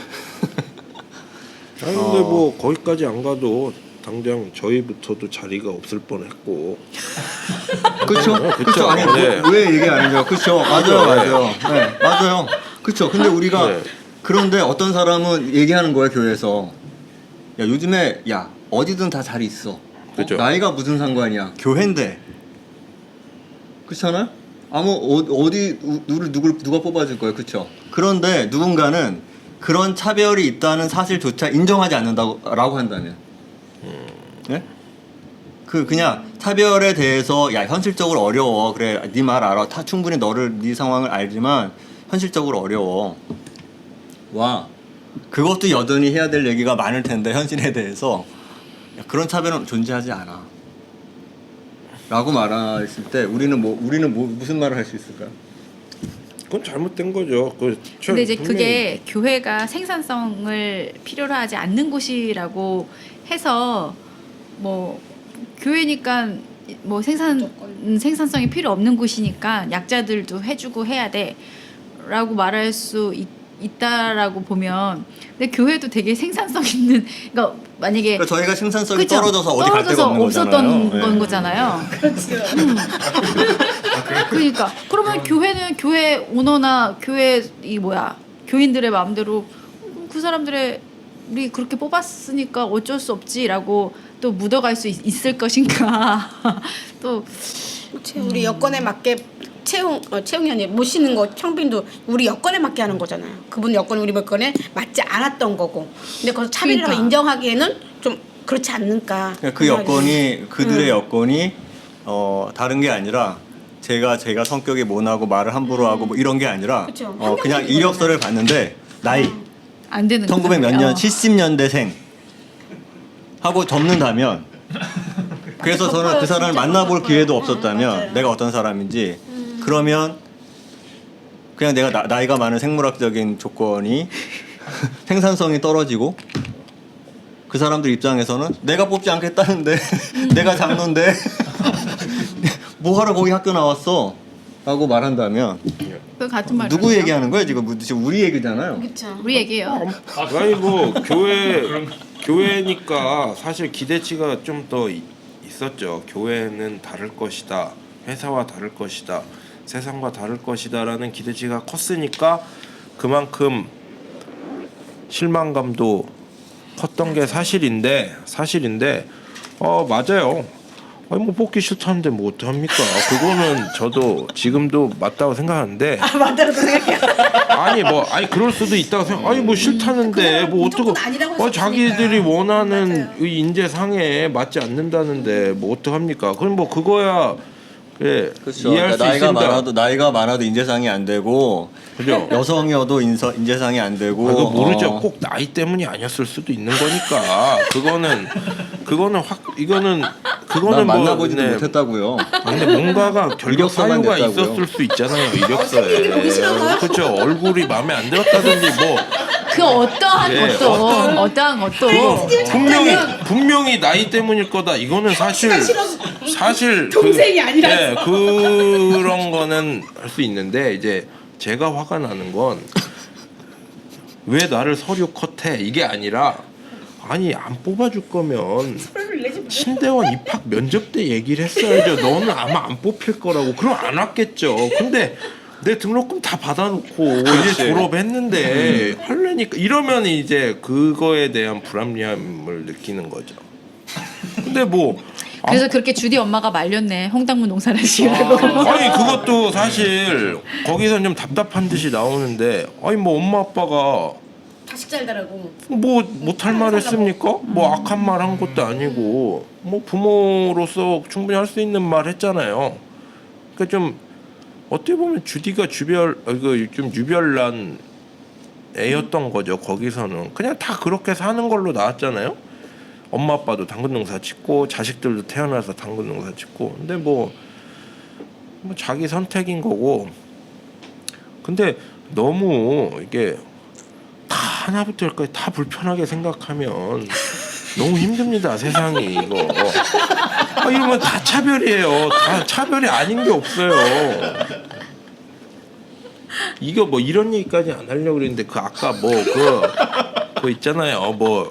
아니 근데 뭐 거기까지 안 가도 당장 저희부터도 자리가 없을 뻔했고. 그렇죠. 아니 네. 왜 얘기 안 해요? 그렇죠. 맞아요. 네, 맞아요. 그렇죠. 근데 우리가 네. 그런데 어떤 사람은 얘기하는 거야 교회에서. 야 요즘에 어디든 다 자리 있어. 그죠. 나이가 무슨 상관이야? 교회인데. 그렇잖아요? 어디 누가 뽑아줄 거예요, 그렇죠? 그런데 누군가는 그런 차별이 있다는 사실조차 인정하지 않는다고 한다면, 네? 그냥 차별에 대해서 현실적으로 어려워. 그래, 네 말 알아. 충분히 네 상황을 알지만 현실적으로 어려워. 그것도 여전히 해야 될 얘기가 많을 텐데 현실에 대해서 그런 차별은 존재하지 않아. 라고 말했을 때 우리는 무슨 말을 할 수 있을까요? 그건 잘못된 거죠. 근데 이제 그게 교회가 생산성을 필요로 하지 않는 곳이라고 해서 뭐 교회니까 뭐 생산성이 필요 없는 곳이니까 약자들도 해주고 해야 돼 라고 말할 수 있다라고 보면 근데 교회도 되게 생산성 있는 그러니까 만약에 그러니까 저희가 생산성이 그쵸? 떨어져서 어디 갈 데가 없는 없었던 거잖아요. 건 네. 거잖아요. 그러니까 그러면 교회는 교회 오너나 교회 이 뭐야 교인들의 마음대로 그 사람들의 우리 그렇게 뽑았으니까 어쩔 수 없지라고 또 묻어갈 수 있을 것인가 또 우리 여건에 맞게 채용이 아니라 모시는 거 청빈도 우리 여건에 맞게 하는 거잖아요. 그분 여건이 우리 여건에 맞지 않았던 거고. 근데 거기서 차별이라고 그러니까. 인정하기에는 좀 그렇지 않는가. 그러니까 그 여건이 그들의 여건이 다른 게 아니라 제가 성격이 모나고 말을 함부로 하고 뭐 이런 게 아니라 그쵸. 그냥 환경적인 이력서를 봤는데 나이 안 되는 1900 몇 거잖아요. 년 70년대생 하고 접는다면 그래서 저는 그 사람을 만나볼 기회도 없었다면 맞아요. 내가 어떤 사람인지 그러면 그냥 내가 나이가 많은 생물학적인 조건이 생산성이 떨어지고 그 사람들 입장에서는 내가 뽑지 않겠다는데 내가 잡는데 뭐하러 거기 학교 나왔어? 라고 말한다면 그 같은 말 누구 얘기하는 거야 지금? 지금 우리 얘기잖아요. 그렇죠. 우리 얘기예요. 아니 뭐 교회니까 사실 기대치가 좀 더 있었죠. 교회는 다를 것이다. 회사와 다를 것이다. 세상과 다를 것이다라는 기대치가 컸으니까 그만큼 실망감도 컸던 게 사실인데 맞아요. 아니 뭐 뽑기 싫다는데 뭐 어떡합니까? 그거는 저도 지금도 맞다고 생각하는데. 맞다고 생각해요. 아니 그럴 수도 있다고 생각. 아니 뭐 싫다는데 뭐 무조건 어떡? 아니라고 할 수 자기들이 없으니까. 원하는 맞아요. 이 인재상에 맞지 않는다는데 뭐 어떡합니까? 그럼 뭐 그거야 그래 그렇죠. 이해할 수 나이가 있습니다. 나이가 많아도 인재상이 안 되고 그죠? 여성이어도 인재상이 안 되고 그거 모르죠. 꼭 나이 때문이 아니었을 수도 있는 거니까. 그거는 난 만나보지도 네. 못했다고요. 근데 뭔가가 결격 이력서만 사유가 냈다고요. 있었을 수 있잖아요. 이력서에. 그렇죠. 얼굴이 마음에 안 들었다든지 뭐 그 어떠한 예, 것도 어떠한 것도 분명히 나이 때문일 거다. 이거는 사실 동생이 아니라서. 그런 거는 할 수 있는데 이제 제가 화가 나는 건 왜 나를 서류 컷해 이게 아니라 아니 안 뽑아줄 거면 신대원 입학 면접 때 얘기를 했어야죠. 너는 아마 안 뽑힐 거라고. 그럼 안 왔겠죠. 근데 내 등록금 다 받아놓고 이제 졸업했는데 할래니까 이러면 이제 그거에 대한 불합리함을 느끼는 거죠. 근데 뭐 그래서 그렇게 주디 엄마가 말렸네. 홍당무 농사를 지으라고. 아니 그것도 사실 거기서 좀 답답한 듯이 나오는데 아니 뭐 엄마 아빠가 자식 잘 달라고. 뭐 못할 말 했습니까? 뭐 악한 말 한 것도 아니고 뭐 부모로서 충분히 할 수 있는 말 했잖아요. 그러니까 좀 어떻게 보면 주디가 좀 유별난 애였던 거죠. 거기서는 그냥 다 그렇게 사는 걸로 나왔잖아요. 엄마 아빠도 당근농사 짓고 자식들도 태어나서 당근농사 짓고 근데 뭐 자기 선택인 거고 근데 너무 이게 다 하나부터 열까지 다 불편하게 생각하면 너무 힘듭니다. 세상이 이거 이러면 다 차별이에요. 다 차별이 아닌 게 없어요. 이거 뭐 이런 얘기까지 안 하려고 그랬는데 그 아까 뭐 그거 있잖아요. 뭐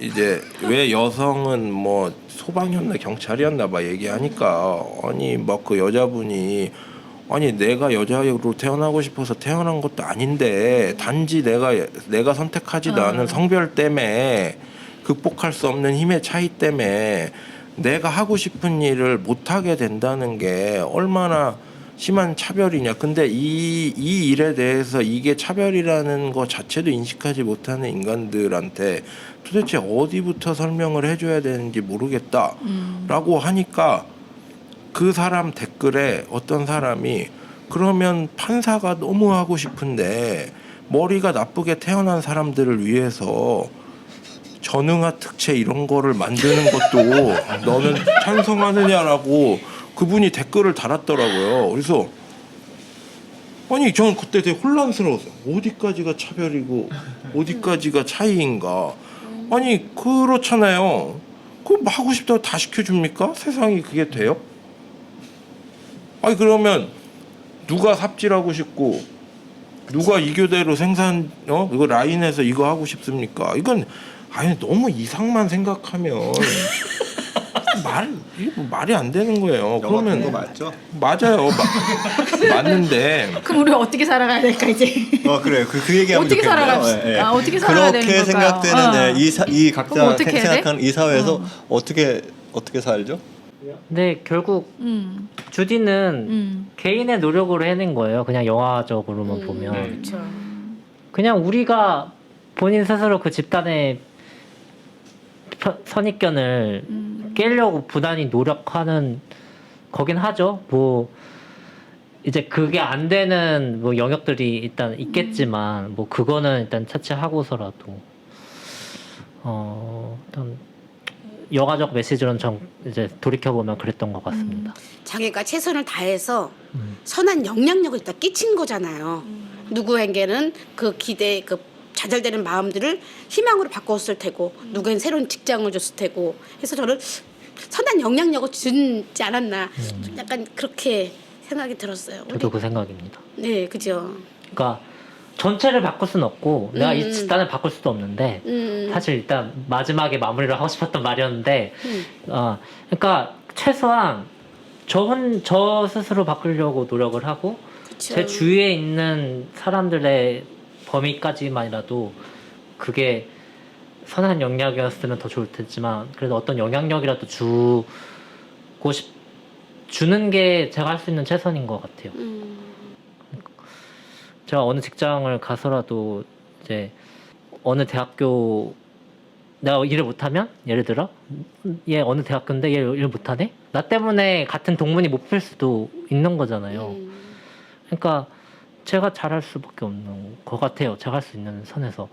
이제 왜 여성은 뭐 소방이었나 경찰이었나 봐 얘기하니까 아니 막 그 여자분이 아니 내가 여자로 태어나고 싶어서 태어난 것도 아닌데 단지 내가 선택하지도 않은 성별 때문에 극복할 수 없는 힘의 차이 때문에 내가 하고 싶은 일을 못 하게 된다는 게 얼마나 심한 차별이냐. 근데 이 일에 대해서 이게 차별이라는 거 자체도 인식하지 못하는 인간들한테 도대체 어디부터 설명을 해줘야 되는지 모르겠다라고 하니까 그 사람 댓글에 어떤 사람이 그러면 판사가 너무 하고 싶은데 머리가 나쁘게 태어난 사람들을 위해서 전응아 특채 이런 거를 만드는 것도 너는 찬성하느냐라고 그분이 댓글을 달았더라고요. 그래서 아니 저는 그때 되게 혼란스러웠어요. 어디까지가 차별이고 어디까지가 차이인가. 아니 그렇잖아요. 그럼 하고 싶다고 다 시켜줍니까? 세상이 그게 돼요? 아니 그러면 누가 삽질하고 싶고 누가 이 교대로 생산 이거 라인에서 이거 하고 싶습니까? 이건 아니 너무 이상만 생각하면 이게 뭐 말이 안 되는 거예요. 영화 그러면 본거 맞죠? 맞아요. 맞는데 그럼 우리가 어떻게 살아가야 될까 이제? 그래요. 그 얘기하면 어떻게 좋겠네요. 살아갑시다. 어떻게 살아야 되는 그렇게 걸까요? 생각되는 이 그럼 각자 어떻게 해야 돼? 생각하는 이 사회에서 어떻게 살죠? 근데 결국 주디는 개인의 노력으로 해낸 거예요. 그냥 영화적으로만 보면. 그렇죠. 그냥 우리가 본인 스스로 그 집단의 선입견을 깨려고 부단히 노력하는 거긴 하죠. 뭐 이제 그게 안 되는 뭐 영역들이 일단 있겠지만 뭐 그거는 일단 차치하고서라도 일단 영화적 메시지로는 전 이제 돌이켜 보면 그랬던 것 같습니다. 자기가 최선을 다해서 선한 영향력을 일단 끼친 거잖아요. 누구에게는 그 기대, 그 좌절되는 마음들을 희망으로 바꿨을 테고, 누구에겐 새로운 직장을 줬을 테고, 해서 저는 선한 영향력을 주지 않았나, 좀 약간 그렇게 생각이 들었어요. 저도 그 생각입니다. 네, 그죠. 그러니까 전체를 바꿀 수는 없고 내가 이 집단을 바꿀 수도 없는데 사실 일단 마지막에 마무리를 하고 싶었던 말이었는데 그러니까 최소한 저 스스로 바꾸려고 노력을 하고 그쵸. 제 주위에 있는 사람들의 범위까지만이라도 그게 선한 영향이었으면 더 좋을 테지만 그래도 어떤 영향력이라도 주는 게 제가 할 수 있는 최선인 것 같아요. 제가 어느 직장을 가서라도 이제 어느 대학교 내가 일을 못하면 예를 들어 얘 어느 대학교인데 얘 일 못하네? 나 때문에 같은 동문이 못 필 수도 있는 거잖아요. 그러니까 제가 잘할 수밖에 없는 것 같아요. 제가 할 수 있는 선에서.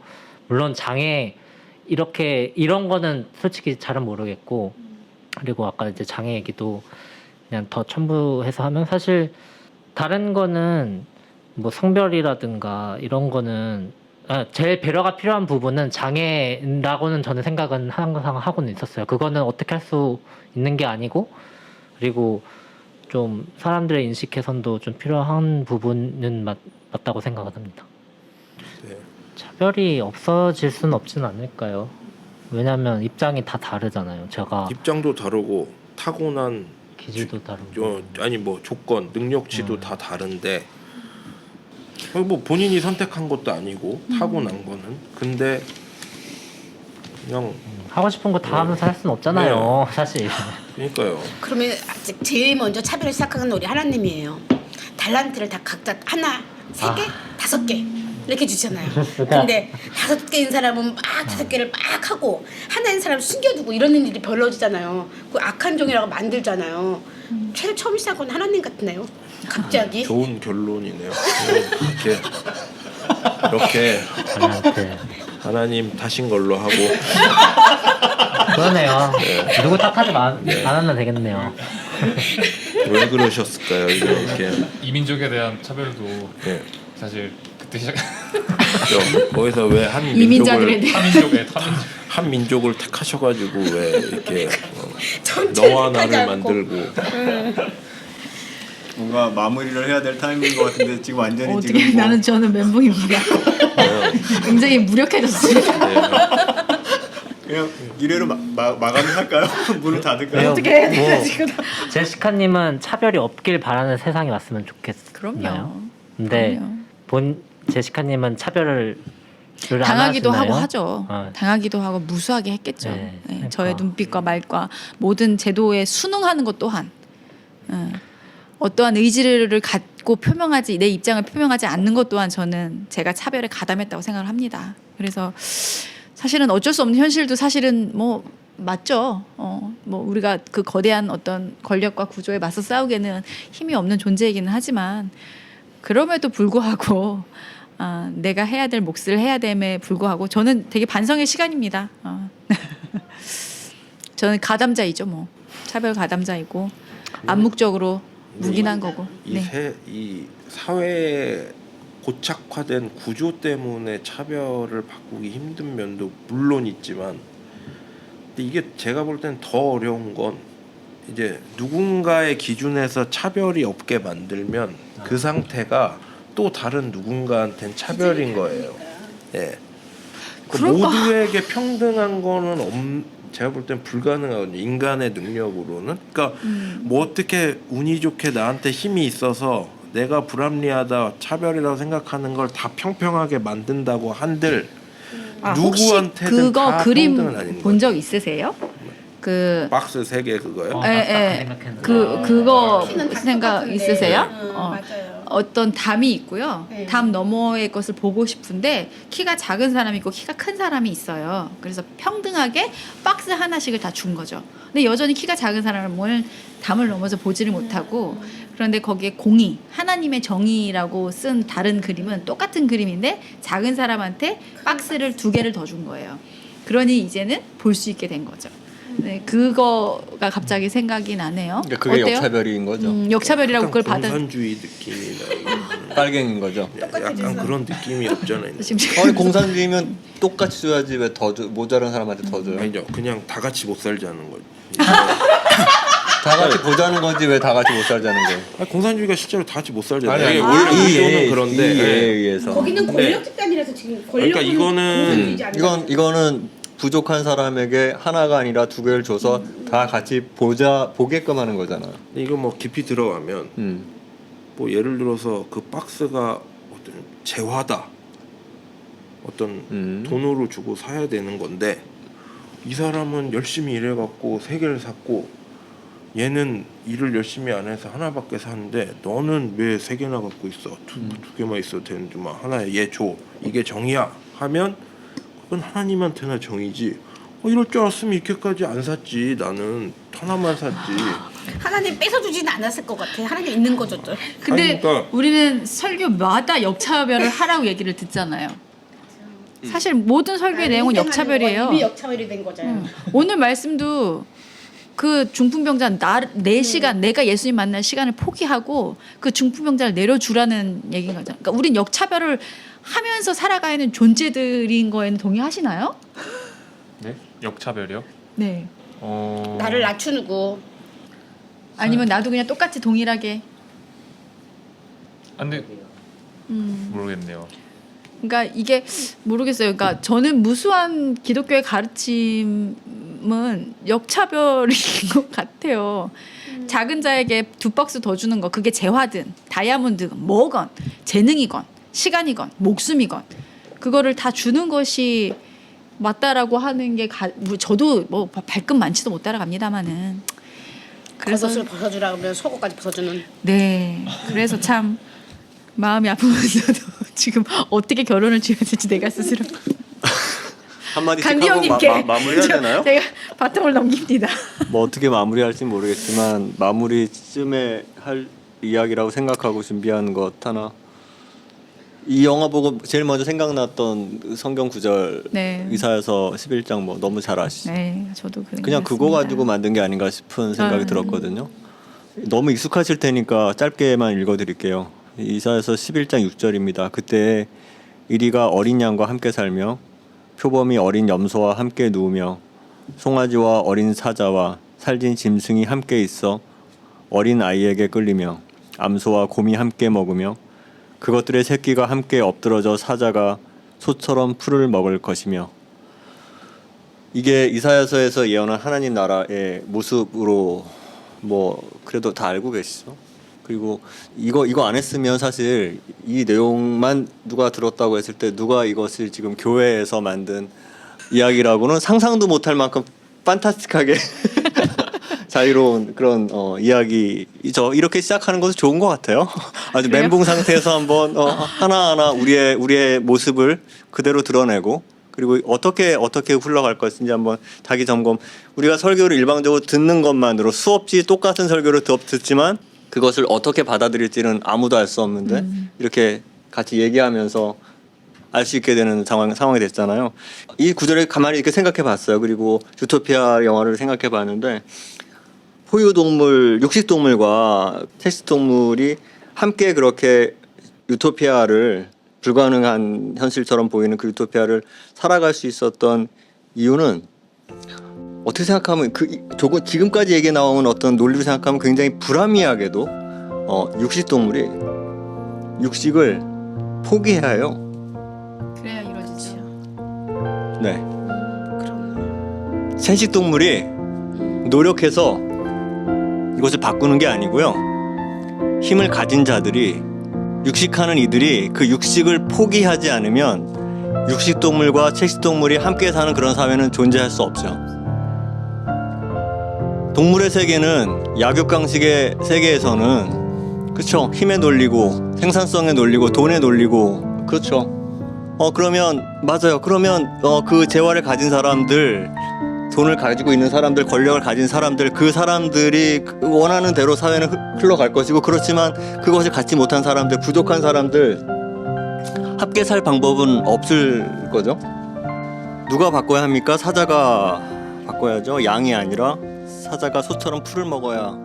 물론 장애 이런 거는 솔직히 잘은 모르겠고 그리고 아까 이제 장애 얘기도 그냥 더 첨부해서 하면 사실 다른 거는 뭐 성별이라든가 이런 거는 제일 배려가 필요한 부분은 장애라고는 저는 생각은 항상 하고는 있었어요. 그거는 어떻게 할 수 있는 게 아니고 그리고 좀 사람들의 인식 개선도 좀 필요한 부분은 맞다고 생각을 합니다. 네. 차별이 없어질 수는 없지는 않을까요? 왜냐하면 입장이 다 다르잖아요. 제가 입장도 다르고 타고난 기질도 다르고 아니 뭐 조건, 능력치도 다 다른데 뭐 본인이 선택한 것도 아니고 타고난 거는 근데 그냥 하고 싶은 거 다 하면서 할 수는 없잖아요. 사실. 그러니까요. 그러면 아직 제일 먼저 차별을 시작한 건 우리 하나님이에요. 달란트를 다 각자 하나, 3개, 5개 이렇게 주잖아요. 근데 5개인 사람은 막 5개를 막 하고 하나인 사람을 숨겨두고 이러는 일이 벌어지잖아요. 그 악한 종이라고 만들잖아요. 최근 처음 시작한 건 하나님 같네요. 갑자기. 좋은 결론이네요. 이렇게 달란트. 하나님 타신 걸로 하고 그러네요. 누구 탓하지 안 하면 되겠네요. 왜 그러셨을까요? 이렇게 이민족에 대한 차별도 네. 사실 그때 시작 거기서 왜 한 이민자들에 민족을 대한 타민족 한 민족을 택하셔가지고 왜 이렇게 전체를 너와 나를 택하지 않고. 만들고 뭔가 마무리를 해야 될 타이밍인 것 같은데 지금 완전히 어떻게 지금 뭐 나는 저는 멘붕입니다. 굉장히 무력해졌어요. 그냥 이래로 마감할까요? 문을 닫을까요? 어떻게 해야 되나 뭐, 지금. 제시카님은 차별이 없길 바라는 세상이 왔으면 좋겠나요? 그럼요. 근데 그럼요. 제시카님은 차별을 안 당하기도 하시나요? 하고 하죠. 당하기도 하고 무수하게 했겠죠. 네, 네, 그러니까. 저의 눈빛과 말과 모든 제도에 순응하는 것 또한 어떠한 의지를 갖고 내 입장을 표명하지 않는 것 또한 저는 제가 차별에 가담했다고 생각을 합니다. 그래서 사실은 어쩔 수 없는 현실도 사실은 뭐 맞죠. 뭐 우리가 그 거대한 어떤 권력과 구조에 맞서 싸우기에는 힘이 없는 존재이기는 하지만 그럼에도 불구하고 내가 해야 될 몫을 해야 됨에 불구하고 저는 되게 반성의 시간입니다. 저는 가담자이죠, 뭐 차별 가담자이고 암묵적으로 묵인한 거고. 이 사회에 고착화된 구조 때문에 차별을 바꾸기 힘든 면도 물론 있지만, 근데 이게 제가 볼 땐 더 어려운 건 이제 누군가의 기준에서 차별이 없게 만들면 그 상태가 또 다른 누군가한테는 차별인 거예요. 예. 그 그럴 거- 모두에게 평등한 거는 제가 볼 땐 불가능하거든요. 인간의 능력으로는. 그러니까 뭐 어떻게 운이 좋게 나한테 힘이 있어서 내가 불합리하다, 차별이라고 생각하는 걸 다 평평하게 만든다고 한들 혹시 누구한테든 그거 다 그림 평등은 아닌 본 적 거죠. 있으세요? 그 박스 3개 그거요? 예. 생각했는데. 그거 키는 다 생각 똑같은데. 있으세요? 맞아요. 어떤 담이 있고요. 네. 담 너머의 것을 보고 싶은데 키가 작은 사람이 있고 키가 큰 사람이 있어요. 그래서 평등하게 박스 하나씩을 다 준 거죠. 근데 여전히 키가 작은 사람은 담을 넘어서 보지를 못하고 그런데 거기에 공의, 하나님의 정의라고 쓴 다른 그림은 똑같은 그림인데 작은 사람한테 박스를 2개를 더 준 거예요. 그러니 이제는 볼 수 있게 된 거죠. 네, 그거가 갑자기 생각이 나네요. 그러니까 그게 어때요? 역차별인 거죠. 역차별이라고 그걸 약간 받아. 공산주의 느낌이나 빨갱인 거죠. 약간 그런 느낌이 없잖아 있는데. 지금 아니 공산주의면 똑같이 줘야지 왜 더 모자란 사람한테 더 줘요? 아니죠. 그냥 다 같이 못 살자는 거죠. 다 같이 보자는 건지 왜 다 같이 못 살자는 거예요? 공산주의가 실제로 다 같이 못 살잖아요. 아니, 이게 아니, 원래 이 구조는 예에 그런데 의해서. 거기는 근데- 권력 집단이라서 지금 권력은 그러니까 이거는 공산주의지 않나요? 이거는 부족한 사람에게 하나가 아니라 2개를 줘서 다 같이 보게끔 하는 거잖아. 근데 이거 뭐 깊이 들어가면 뭐 예를 들어서 그 박스가 어떤 재화다, 어떤 돈으로 주고 사야 되는 건데 이 사람은 열심히 일해갖고 3개를 샀고 얘는 일을 열심히 안 해서 하나밖에 샀는데 너는 왜 3개나 갖고 있어? 두 개만 있어도 되는데 막 하나에 얘 줘. 이게 정의야 하면 그건 하나님한테나 정의지. 이럴 줄 알았으면 이렇게까지 안 샀지. 나는 하나만 샀지. 하나님 뺏어주지는 않았을 것 같아. 하나님 있는 거죠 또. 근데 아니, 그러니까- 우리는 설교마다 역차별을 하라고 얘기를 듣잖아요. 사실 모든 설교의 내용은 역차별이에요. 이미 역차별이 된 거잖아요. 오늘 말씀도 그 중풍병자 4시간 내가 예수님 만날 시간을 포기하고 그 중풍병자를 내려주라는 얘기인 거죠. 그러니까 우린 역차별을 하면서 살아가는 존재들인 거에는 동의하시나요? 네? 역차별이요? 네. 나를 낮추고 아니면 나도 그냥 똑같이 동일하게. 근데 모르겠네요. 그러니까 이게 모르겠어요. 그러니까 저는 무수한 기독교의 가르침은 역차별인 것 같아요. 작은 자에게 2박스 더 주는 거 그게 재화든 다이아몬드건 뭐건 재능이건 시간이건 목숨이건 그거를 다 주는 것이 맞다라고 하는 게 저도 뭐 발끝 많지도 못 따라갑니다마는 그래서 겉옷을 벗어주라 그러면 속옷까지 벗어주는. 네 그래서 참 마음이 아프면서도 지금 어떻게 결혼을 지어야 될지 내가 스스로 한마디씩 간디 하고 형님께 마무리해야 되나요? 제가 바통을 넘깁니다. 뭐 어떻게 마무리할지 모르겠지만 마무리쯤에 할 이야기라고 생각하고 준비한 것 하나. 이 영화 보고 제일 먼저 생각났던 성경 구절 네. 이사야서 11장 뭐 너무 잘 아시죠? 네, 저도 그냥 그거 가지고 만든 게 아닌가 싶은 생각이 들었거든요. 너무 익숙하실 테니까 짧게만 읽어드릴게요. 이사야서 11장 6절입니다. 그때 이리가 어린 양과 함께 살며 표범이 어린 염소와 함께 누우며 송아지와 어린 사자와 살진 짐승이 함께 있어 어린 아이에게 끌리며 암소와 곰이 함께 먹으며 그것들의 새끼가 함께 엎드러져 사자가 소처럼 풀을 먹을 것이며. 이게 이사야서에서 예언한 하나님 나라의 모습으로 뭐 그래도 다 알고 계시죠? 그리고 이거 안 했으면 사실 이 내용만 누가 들었다고 했을 때 누가 이것을 지금 교회에서 만든 이야기라고는 상상도 못할 만큼 판타스틱하게 자유로운 그런 이야기죠. 이렇게 시작하는 것은 좋은 것 같아요. 아주 그래요? 멘붕 상태에서 한번 하나하나 우리의 모습을 그대로 드러내고 그리고 어떻게 흘러갈 것인지 한번 자기 점검. 우리가 설교를 일방적으로 듣는 것만으로 수없이 똑같은 설교를 듣지만 그것을 어떻게 받아들일지는 아무도 알 수 없는데 이렇게 같이 얘기하면서 알 수 있게 되는 상황이 됐잖아요. 이 구절을 가만히 이렇게 생각해 봤어요. 그리고 유토피아 영화를 생각해 봤는데 포유동물, 육식동물과 채식동물이 함께 그렇게 유토피아를 불가능한 현실처럼 보이는 그 유토피아를 살아갈 수 있었던 이유는 어떻게 생각하면 지금까지 얘기 나오는 어떤 논리로 생각하면 굉장히 불합리하게도 육식동물이 육식을 포기해야 해요. 그래야 이루어지죠. 네. 그럼 채식 동물이 노력해서 이것을 바꾸는 게 아니고요. 힘을 가진 자들이 육식하는 이들이 그 육식을 포기하지 않으면 육식 동물과 채식 동물이 함께 사는 그런 사회는 존재할 수 없죠. 동물의 세계는 약육강식의 세계에서는 그렇죠. 힘에 놀리고 생산성에 놀리고 돈에 놀리고 그렇죠. 그러면 맞아요. 그러면 그 재화를 가진 사람들, 돈을 가지고 있는 사람들, 권력을 가진 사람들, 그 사람들이 원하는 대로 사회는 흘러갈 것이고, 그렇지만 그것을 갖지 못한 사람들, 부족한 사람들 함께 살 방법은 없을 거죠. 누가 바꿔야 합니까? 사자가 바꿔야죠. 양이 아니라 사자가 소처럼 풀을 먹어야